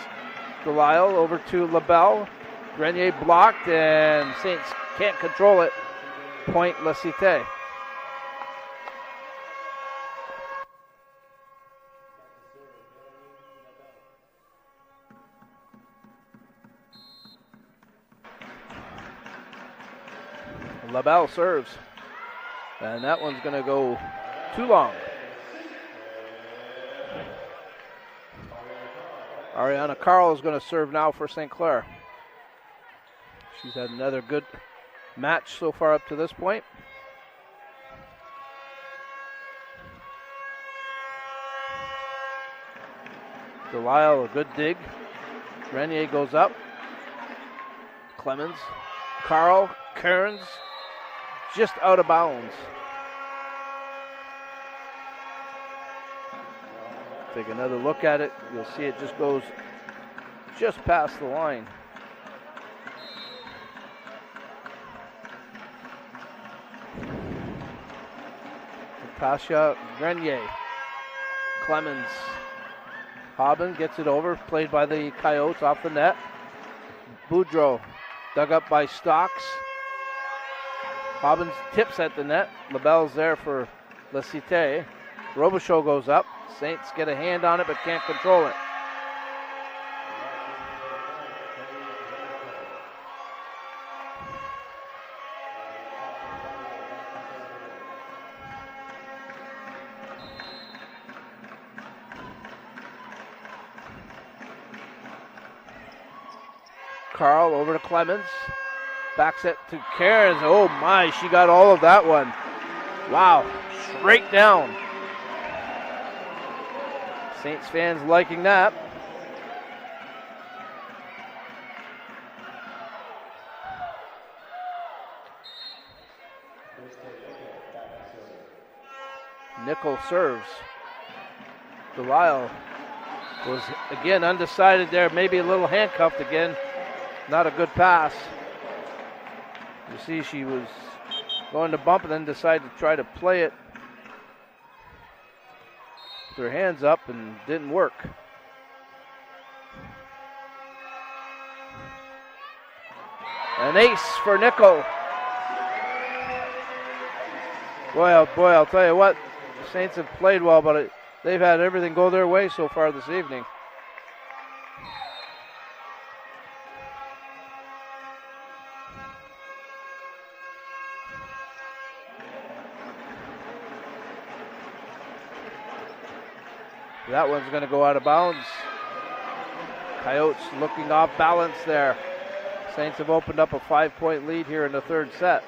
Delisle over to LaBelle. Grenier blocked, and Saints can't control it. Point La Cite. LaBelle serves. And that one's going to go too long. Ariana Carl is going to serve now for St. Clair. She's had another good match so far up to this point. Delisle, a good dig. Grenier goes up. Clemens. Carl. Kearns. Just out of bounds. Take another look at it. You'll see it just goes just past the line. Natasha Grenier. Clemens. Hobbin gets it over. Played by the Coyotes off the net. Boudreau dug up by Stocks. Hobbins tips at the net. LaBelle's there for La Cite. Robichaud goes up. Saints get a hand on it but can't control it. Carl over to Clemens. Back set to Kearns. Oh my, she got all of that one. Wow, straight down. Saints fans liking that. Nickel serves. Delisle was again undecided there, maybe a little handcuffed again. Not a good pass. You see she was going to bump and then decided to try to play it with her hands up and didn't work. An ace for Nickel. Boy, oh boy, I'll tell you what, the Saints have played well, but they've had everything go their way so far this evening. That one's going to go out of bounds. Coyotes looking off balance there. Saints have opened up a 5-point lead here in the third set.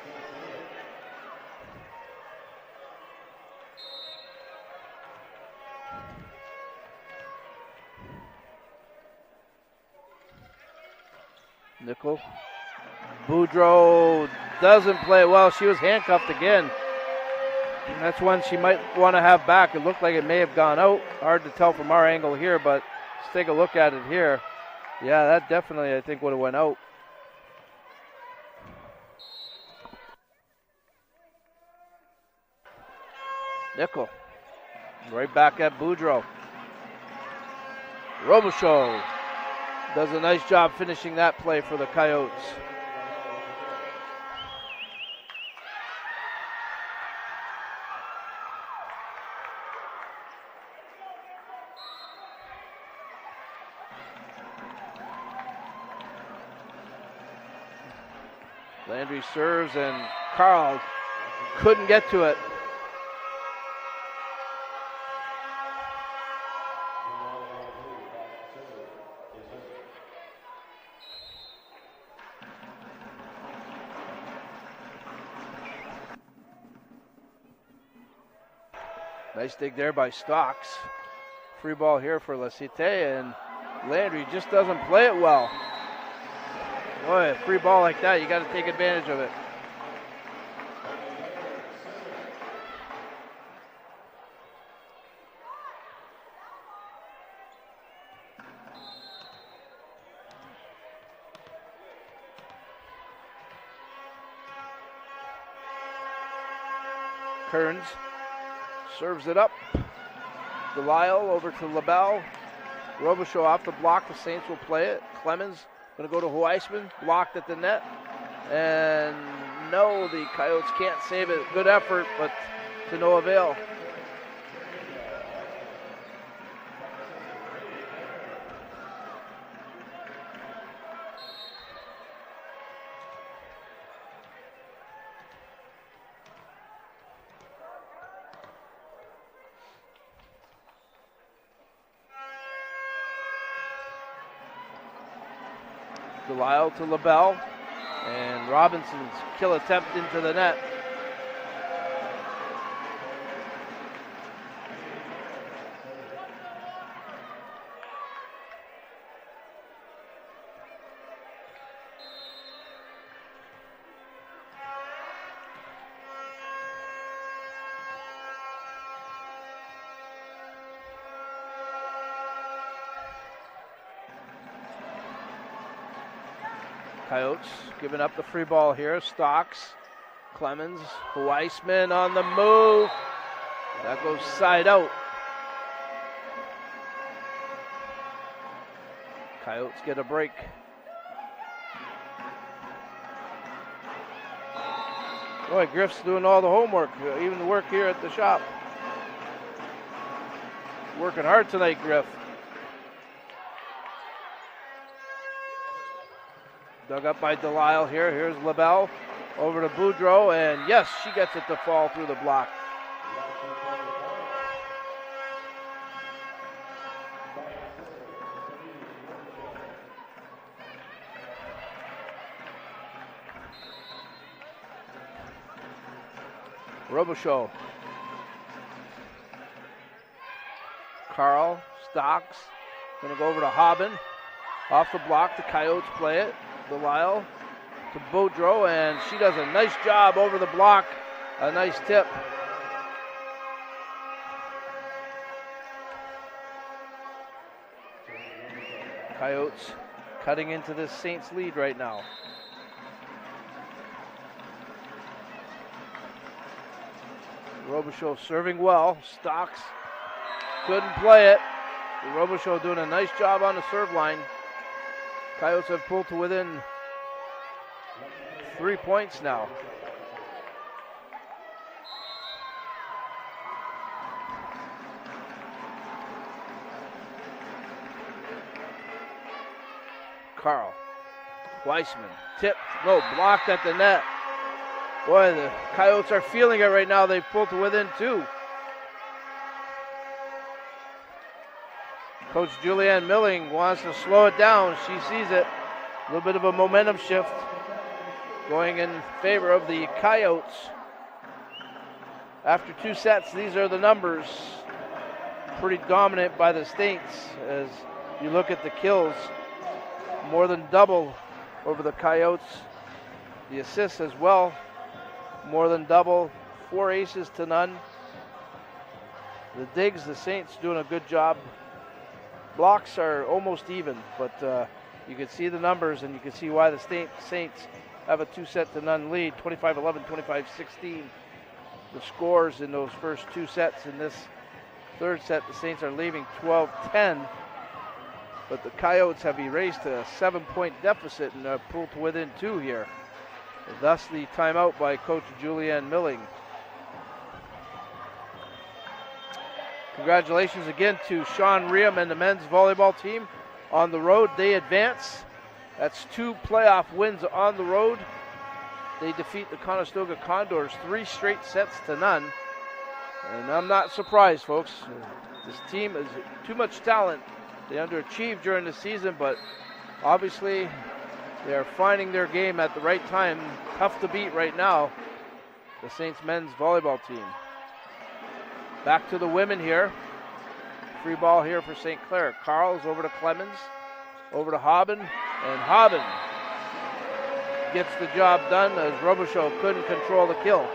Nickel. Boudreau doesn't play well. She was handcuffed again. And that's one she might want to have back. It looked like it may have gone out. Hard to tell from our angle here, but let's take a look at it here. Yeah, that definitely, I think, would have went out. Nickel. Right back at Boudreau. Robichaud does a nice job finishing that play for the Coyotes. Landry serves and Carl couldn't get to it. Nice dig there by Stocks. Free ball here for La Cite, and Landry just doesn't play it well. Boy, a free ball like that, you got to take advantage of it. Kearns serves it up. Delisle over to LaBelle. Robichaud off the block. The Saints will play it. Clemens going to go to Weissman. Blocked at the net. And no, the Coyotes can't save it. Good effort, but to no avail. Delisle to LaBelle, and Robinson's kill attempt into the net. Coyotes giving up the free ball here. Stocks, Clemens, Weissman on the move. That goes side out. Coyotes get a break. Boy, Griff's doing all the homework, even the work here at the shop. Working hard tonight, Griff. Dug up by Delisle here. Here's LaBelle over to Boudreau, and yes, she gets it to fall through the block. Robichaud. Carl, Stocks, going to go over to Hobbin. Off the block, the Coyotes play it. Delisle to Boudreau, and she does a nice job over the block. A nice tip. Coyotes cutting into this Saints lead right now. Robichaud serving well. Stocks couldn't play it. Robichaud doing a nice job on the serve line. Coyotes have pulled to within 3 points now. Carl, Weissman, tip, no, blocked at the net. Boy, the Coyotes are feeling it right now. They've pulled to within 2. Coach Julianne Milling wants to slow it down. She sees it. A little bit of a momentum shift going in favor of the Coyotes. After 2 sets, these are the numbers. Pretty dominant by the Saints as you look at the kills. More than double over the Coyotes. The assists as well. More than double. 4 aces to none. The digs, the Saints doing a good job. Blocks are almost even, but you can see the numbers and you can see why the Saints have a 2-set-to-none lead. 25-11, 25-16. The scores in those first 2 sets. In this third set, the Saints are leaving 12-10. But the Coyotes have erased a 7-point deficit and are pulled to within 2 here. And thus the timeout by Coach Julianne Milling. Congratulations again to Sean Riem and the men's volleyball team on the road. They advance. That's 2 playoff wins on the road. They defeat the Conestoga Condors 3 straight sets to none. And I'm not surprised, folks. This team is too much talent. They underachieved during the season, but obviously they are finding their game at the right time. Tough to beat right now, the Saints men's volleyball team. Back to the women here. Free ball here for St. Clair. Carl's over to Clemens, over to Hobbin, and Hobbin gets the job done as Robichaud couldn't control the kill.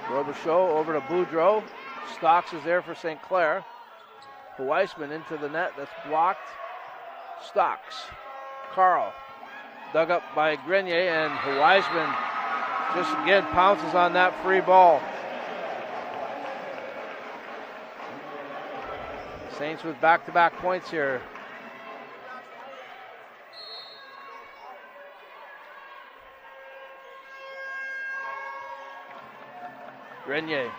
Robichaud over to Boudreau. Stocks is there for St. Clair. Weissman into the net. That's blocked. Stocks. Carl. Dug up by Grenier, and Weissman just again pounces on that free ball. Saints with back-to-back points here. Grenier.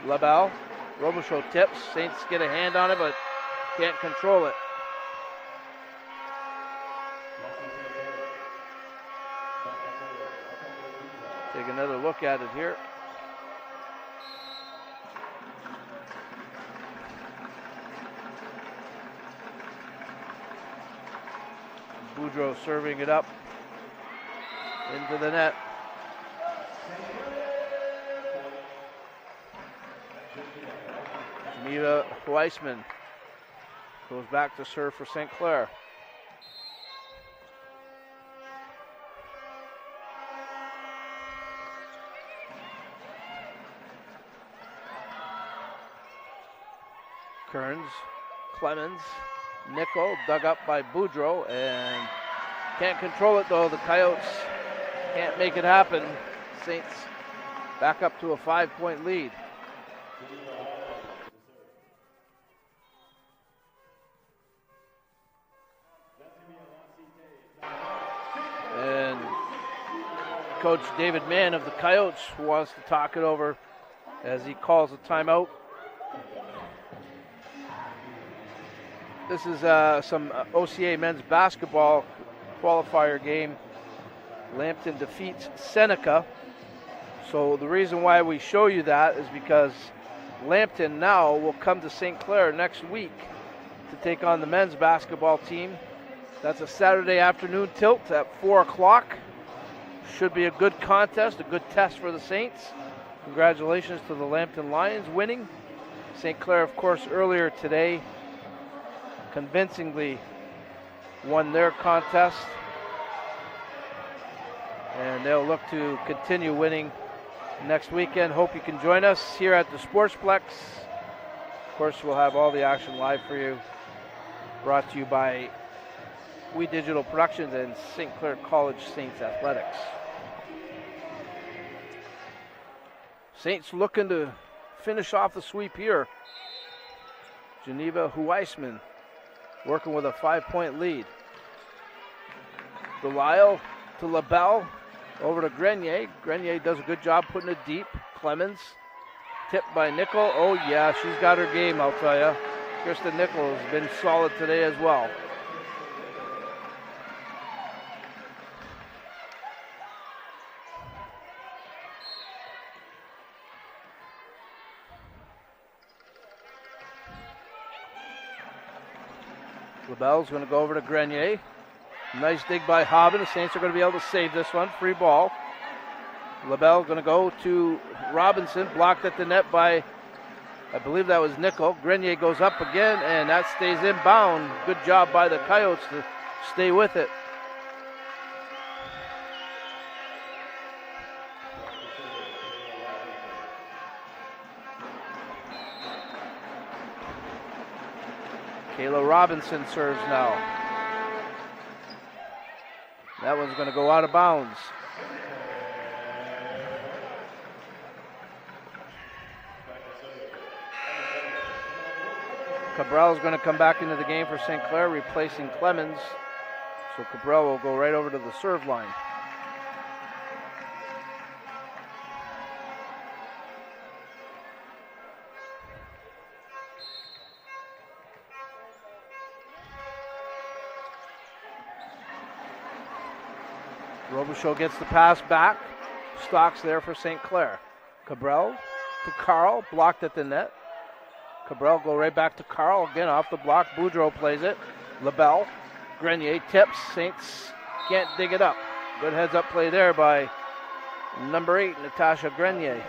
LaBelle. Robichaud tips. Saints get a hand on it, but can't control it. Take another look at it here. Boudreau serving it up into the net. Geneva Weissman goes back to serve for St. Clair. Kearns, Clemens, Nickel, dug up by Boudreau, and can't control it though. The Coyotes can't make it happen. Saints back up to a 5-point lead. And Coach David Mann of the Coyotes wants to talk it over as he calls a timeout. This is some OCAA men's basketball qualifier game. Lambton defeats Seneca. So the reason why we show you that is because Lambton now will come to St. Clair next week to take on the men's basketball team. That's a Saturday afternoon tilt at 4 o'clock. Should be a good contest, a good test for the Saints. Congratulations to the Lambton Lions winning. St. Clair, of course, earlier today convincingly won their contest. And they'll look to continue winning next weekend. Hope you can join us here at the Sportsplex. Of course, we'll have all the action live for you. Brought to you by We Digital Productions and St. Clair College Saints Athletics. Saints looking to finish off the sweep here. Geneva Weissman working with a 5-point lead. Delisle to LaBelle, over to Grenier. Grenier does a good job putting it deep. Clemens, tipped by Nickel. Oh yeah, she's got her game, I'll tell you. Kristen Nichols has been solid today as well. LaBelle's going to go over to Grenier. Nice dig by Hobbin. The Saints are going to be able to save this one. Free ball. LaBelle going to go to Robinson. Blocked at the net by, I believe that was Nickel. Grenier goes up again, and that stays inbound. Good job by the Coyotes to stay with it. Kayla Robinson serves now. That one's going to go out of bounds. Cabral is going to come back into the game for St. Clair, replacing Clemens. So Cabral will go right over to the serve line. Robichaud gets the pass back. Stocks there for St. Clair. Cabral to Carl, blocked at the net. Cabral go right back to Carl, again off the block. Boudreau plays it. LaBelle. Grenier tips. Saints can't dig it up. Good heads up play there by number 8, Natasha Grenier.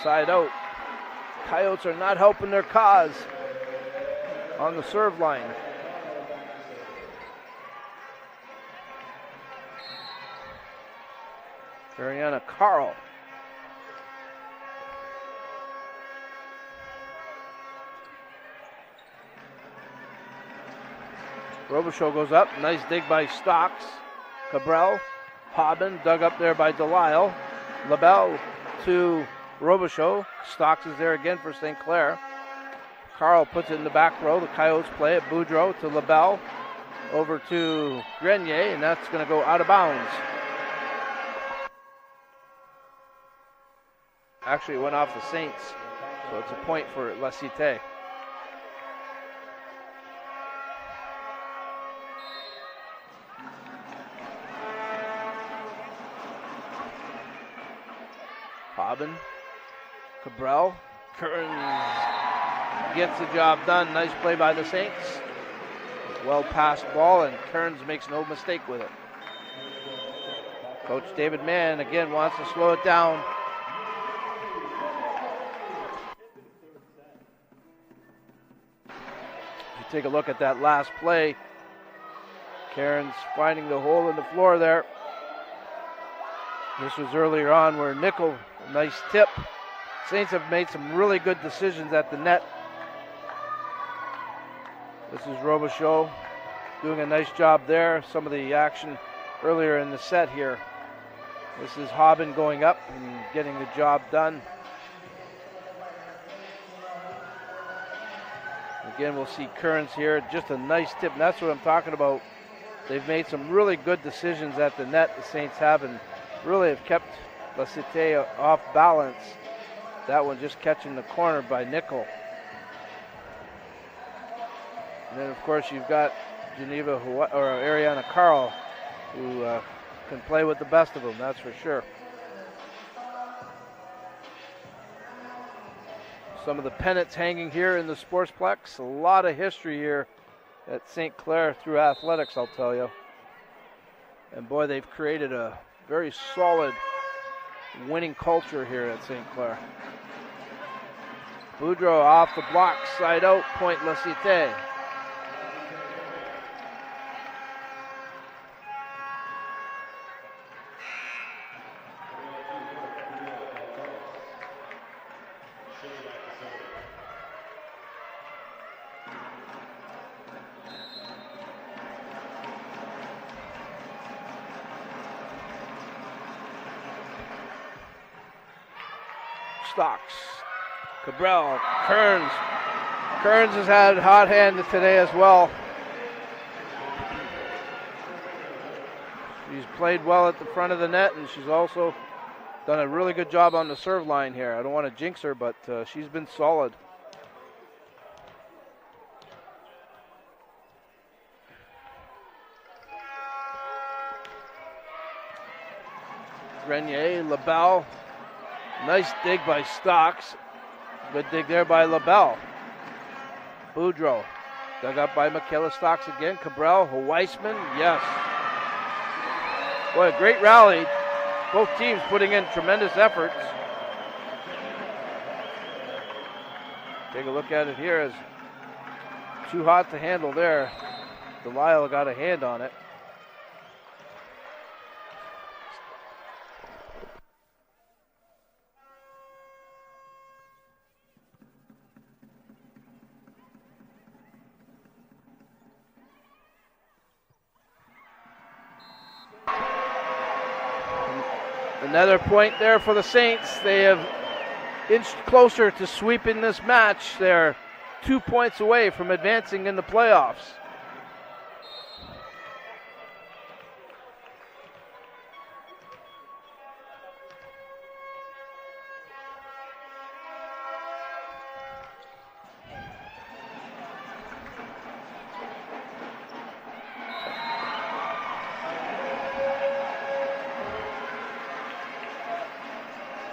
Side out. Coyotes are not helping their cause on the serve line. Ariana Carl. Robichaud goes up. Nice dig by Stocks. Cabral. Hobbin dug up there by Delisle. LaBelle to Robichaud. Stocks is there again for St. Clair. Carl puts it in the back row. The Coyotes play it. Boudreau to LaBelle. Over to Grenier, and that's going to go out of bounds. Actually, it went off the Saints, so it's a point for La Cite. Hobbin, Cabral, Kearns gets the job done. Nice play by the Saints. Well passed ball, and Kearns makes no mistake with it. Coach David Mann again wants to slow it down. If you take a look at that last play, Kearns finding the hole in the floor there. This was earlier on where Nickel, a nice tip. Saints have made some really good decisions at the net. This is Robichaud doing a nice job there. Some of the action earlier in the set here. This is Hobbin going up and getting the job done. Again, we'll see Kearns here. Just a nice tip, and that's what I'm talking about. They've made some really good decisions at the net, the Saints have, and really have kept La Cite off balance. That one just catching the corner by Nickel. And then, of course, you've got Geneva or Ariana Carl, who can play with the best of them, that's for sure. Some of the pennants hanging here in the Sportsplex. A lot of history here at St. Clair through athletics, I'll tell you. And boy, they've created a very solid winning culture here at St. Clair. Boudreau off the block, side out, point La Cite. Stocks, Cabral, Kearns. Kearns has had hot hand today as well. She's played well at the front of the net, and she's also done a really good job on the serve line here. I don't want to jinx her, but she's been solid. Grenier, LaBelle. Nice dig by Stocks. Good dig there by LaBelle. Boudreau. Dug up by Michaela Stocks again. Cabral, Weissman, yes. Boy, a great rally. Both teams putting in tremendous efforts. Take a look at it here. As too hot to handle there. Delisle got a hand on it. Another point there for the Saints. They have inched closer to sweeping this match. They're 2 points away from advancing in the playoffs.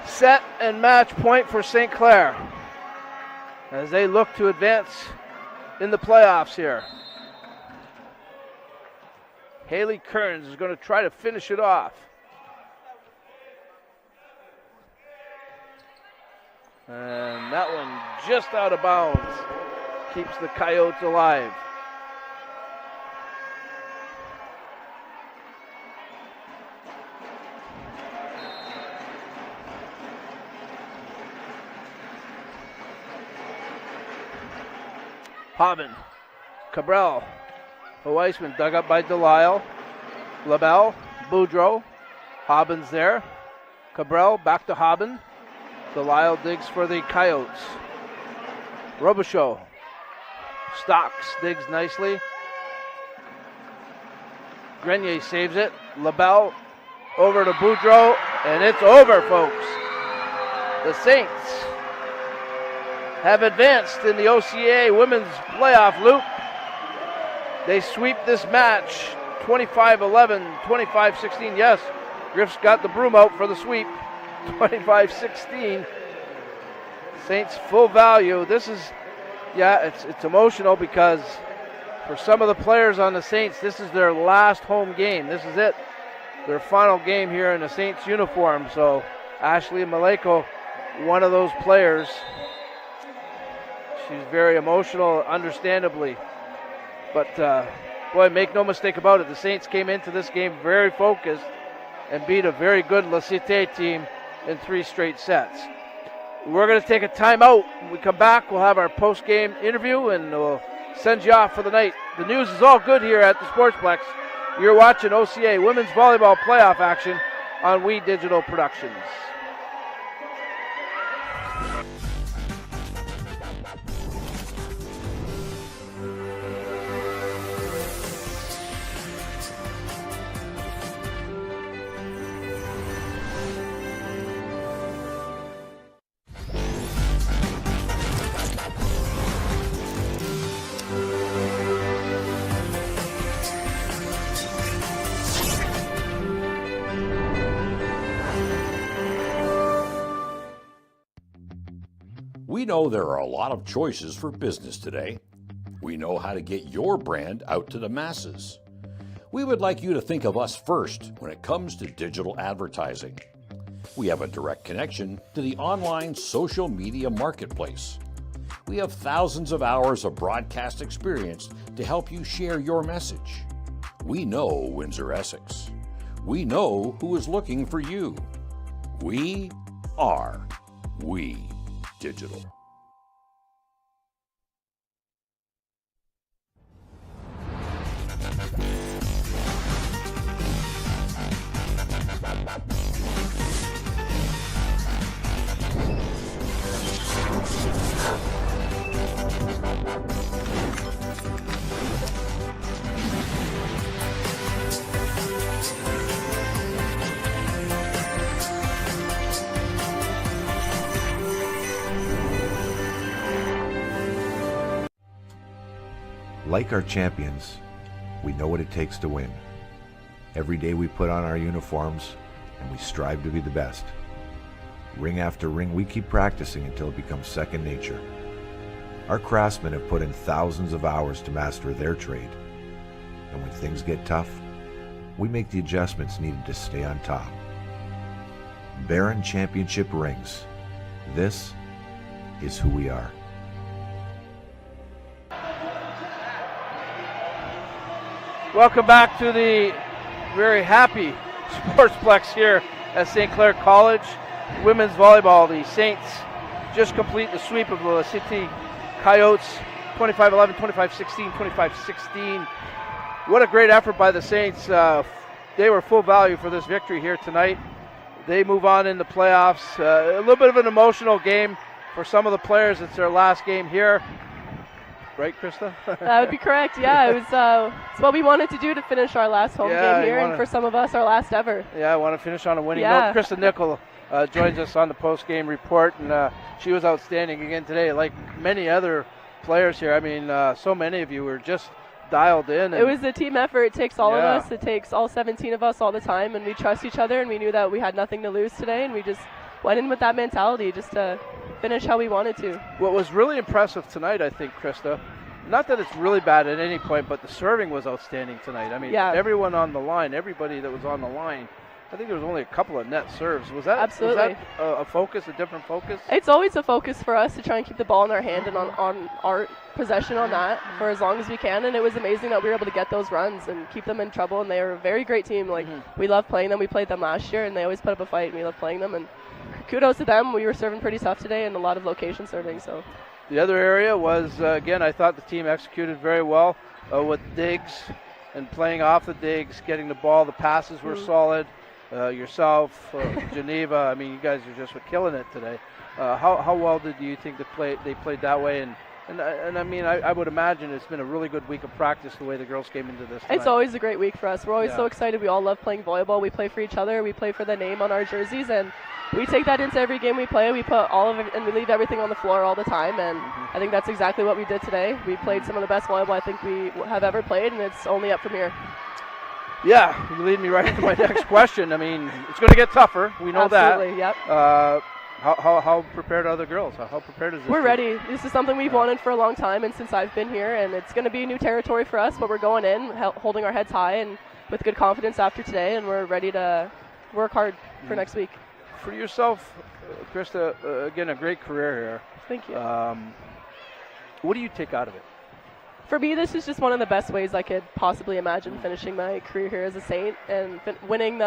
Set and match point for St. Clair as they look to advance in the playoffs here. Haley Kearns is going to try to finish it off. And that one just out of bounds keeps the Coyotes alive. Hobbin, Cabral, Weissman dug up by Delisle, LaBelle, Boudreau, Hobbins there, Cabral back to Hobbin, Delisle digs for the Coyotes, Robichaud, Stocks digs nicely, Grenier saves it, LaBelle over to Boudreau, and it's over, folks. The Saints have advanced in the OCAA women's playoff loop. They sweep this match 25-11, 25-16. Yes, Griff's got the broom out for the sweep. 25-16. Saints full value. This is, it's emotional because for some of the players on the Saints, this is their last home game. This is it. Their final game here in the Saints uniform. So Ashley Maleko, one of those players. She's very emotional, understandably. But, boy, make no mistake about it. The Saints came into this game very focused and beat a very good La Cite team in 3 straight sets. We're going to take a timeout. When we come back, we'll have our post-game interview, and we'll send you off for the night. The news is all good here at the Sportsplex. You're watching OCAA Women's Volleyball Playoff action on We Digital Productions. We know there are a lot of choices for business today. We know how to get your brand out to the masses. We would like you to think of us first when it comes to digital advertising. We have a direct connection to the online social media marketplace. We have thousands of hours of broadcast experience to help you share your message. We know Windsor-Essex. We know who is looking for you. We are We Digital. Like our champions, we know what it takes to win. Every day we put on our uniforms and we strive to be the best. Ring after ring, we keep practicing until it becomes second nature. Our craftsmen have put in thousands of hours to master their trade. And when things get tough, we make the adjustments needed to stay on top. Baron Championship rings. This is who we are. Welcome back to the very happy Sportsplex here at St. Clair College. Women's volleyball, the Saints just complete the sweep of the Cite Coyotes, 25-11, 25-16, 25-16. What a great effort by the Saints. They were full value for this victory here tonight. They move on in the playoffs. A little bit of an emotional game for some of the players. It's their last game here. Right, Krista? That would be correct, yeah. It was it's what we wanted to do to finish our last home game here, and for some of us, our last ever. Yeah, I want to finish on a winning note. Krista Nickel joins us on the post-game report, and she was outstanding again today, like many other players here. I mean, so many of you were just dialed in. It was a team effort. It takes all of us. It takes all 17 of us all the time, and we trust each other, and we knew that we had nothing to lose today, and we just went in with that mentality just to finish how we wanted to. What was really impressive tonight, I think, Krista, not that it's really bad at any point, but the serving was outstanding tonight. I mean, everyone on the line, everybody that was on the line, I think there was only a couple of net serves. Was that a focus, a different focus? It's always a focus for us to try and keep the ball in our hand and on our possession on that for as long as we can. And it was amazing that we were able to get those runs and keep them in trouble. And they were a very great team. Like, we love playing them. We played them last year, and they always put up a fight, and we love playing them. And kudos to them. We were serving pretty tough today and a lot of location serving. So the other area was, again, I thought the team executed very well with digs and playing off the digs, getting the ball. The passes were solid. Yourself, Geneva, I mean, you guys are just killing it today. How well do you think they played that way? And I mean, I would imagine it's been a really good week of practice the way the girls came into this tonight. It's always a great week for us. We're always so excited. We all love playing volleyball. We play for each other. We play for the name on our jerseys, and we take that into every game we play. We put all of it, and we leave everything on the floor all the time, and I think that's exactly what we did today. We played some of the best volleyball I think we have ever played, and it's only up from here. Yeah, you lead me right into my next question. I mean, it's going to get tougher. We know Absolutely, that. Yep. How prepared are the girls? How prepared is this? We're ready. This is something we've wanted for a long time, and since I've been here, and it's going to be new territory for us, but we're going in, holding our heads high and with good confidence after today, and we're ready to work hard for next week. For yourself, Krista, again, a great career here. Thank you. What do you take out of it? For me, this is just one of the best ways I could possibly imagine finishing my career here as a Saint and winning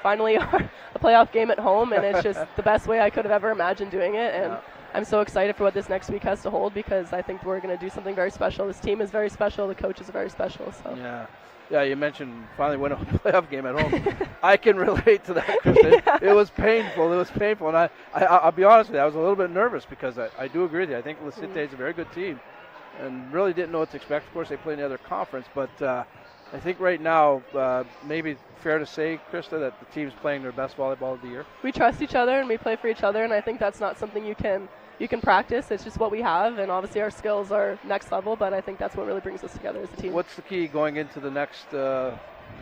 finally a playoff game at home, and it's just the best way I could have ever imagined doing it, and I'm so excited for what this next week has to hold because I think we're going to do something very special. This team is very special. The coaches are very special. So. Yeah, you mentioned finally winning a playoff game at home. I can relate to that, Kristen. It was painful. And I'll be honest with you, I was a little bit nervous because I do agree with you. I think Cite is a very good team and really didn't know what to expect. Of course, they play in the other conference, but I think right now, maybe fair to say, Krista, that the team's playing their best volleyball of the year. We trust each other and we play for each other, and I think that's not something you can practice. It's just what we have, and obviously our skills are next level, but I think that's what really brings us together as a team. What's the key going into the next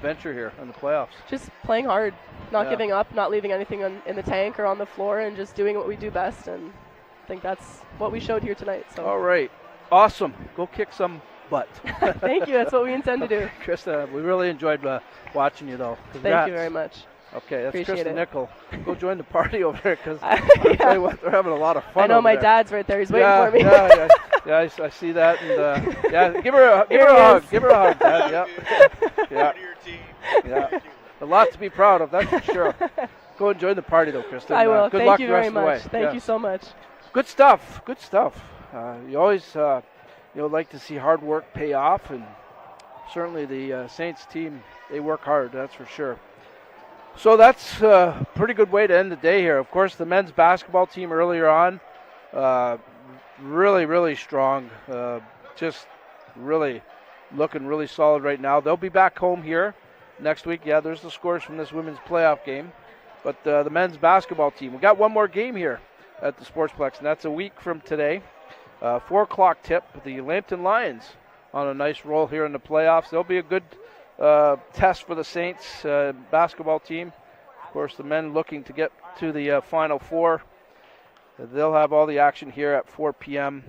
venture here in the playoffs? Just playing hard, not giving up, not leaving anything in the tank or on the floor, and just doing what we do best, and I think that's what we showed here tonight. So. All right. Awesome. Go kick some butt. Thank you. That's what we intend to do. Krista, we really enjoyed watching you, though. Congrats. Thank you very much. Okay, that's Appreciate Krista it. Nickel. Go join the party over there because they're having a lot of fun. I know my there. dad's right there. He's waiting for me. Yeah, I see that. And give her a hug. Give her a hug, Dad. Yeah. A lot to be proud of, that's for sure. Go and join the party, though, Krista. I will. Good Thank luck you the rest very of the much. way. Thank you so much. Good stuff. You always like to see hard work pay off, and certainly the Saints team, they work hard, that's for sure. So that's a pretty good way to end the day here. Of course, the men's basketball team earlier on, really, really strong. Just really looking really solid right now. They'll be back home here next week. Yeah, there's the scores from this women's playoff game. But the men's basketball team, we got one more game here at the Sportsplex, and that's a week from today. 4 o'clock tip. The Lambton Lions on a nice roll here in the playoffs. They'll be a good test for the Saints basketball team. Of course, the men looking to get to the Final Four. They'll have all the action here at 4 p.m.,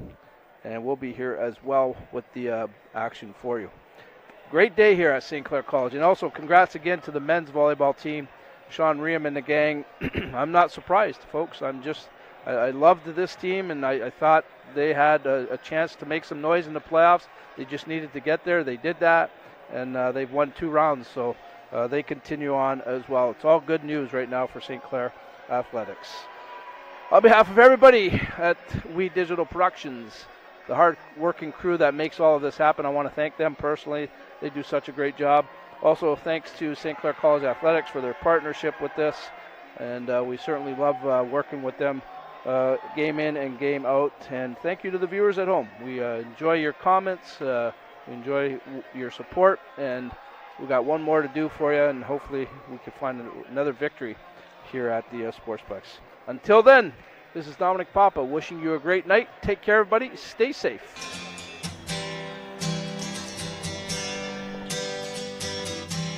and we'll be here as well with the action for you. Great day here at St. Clair College. And also congrats again to the men's volleyball team, Sean Riem and the gang. I'm not surprised, folks. I loved this team, and I thought they had a chance to make some noise in the playoffs. They just needed to get there. They did that, and they've won 2 rounds, so they continue on as well. It's all good news right now for St. Clair Athletics. On behalf of everybody at We Digital Productions, the hard-working crew that makes all of this happen, I want to thank them personally. They do such a great job. Also, thanks to St. Clair College Athletics for their partnership with this, and we certainly love working with them game in and game out. And thank you to the viewers at home. We enjoy your comments, we enjoy your support, and we got one more to do for you, and hopefully we can find another victory here at the Sportsplex. Until then, this is Dominic Papa wishing you a great night. Take care, everybody. Stay safe.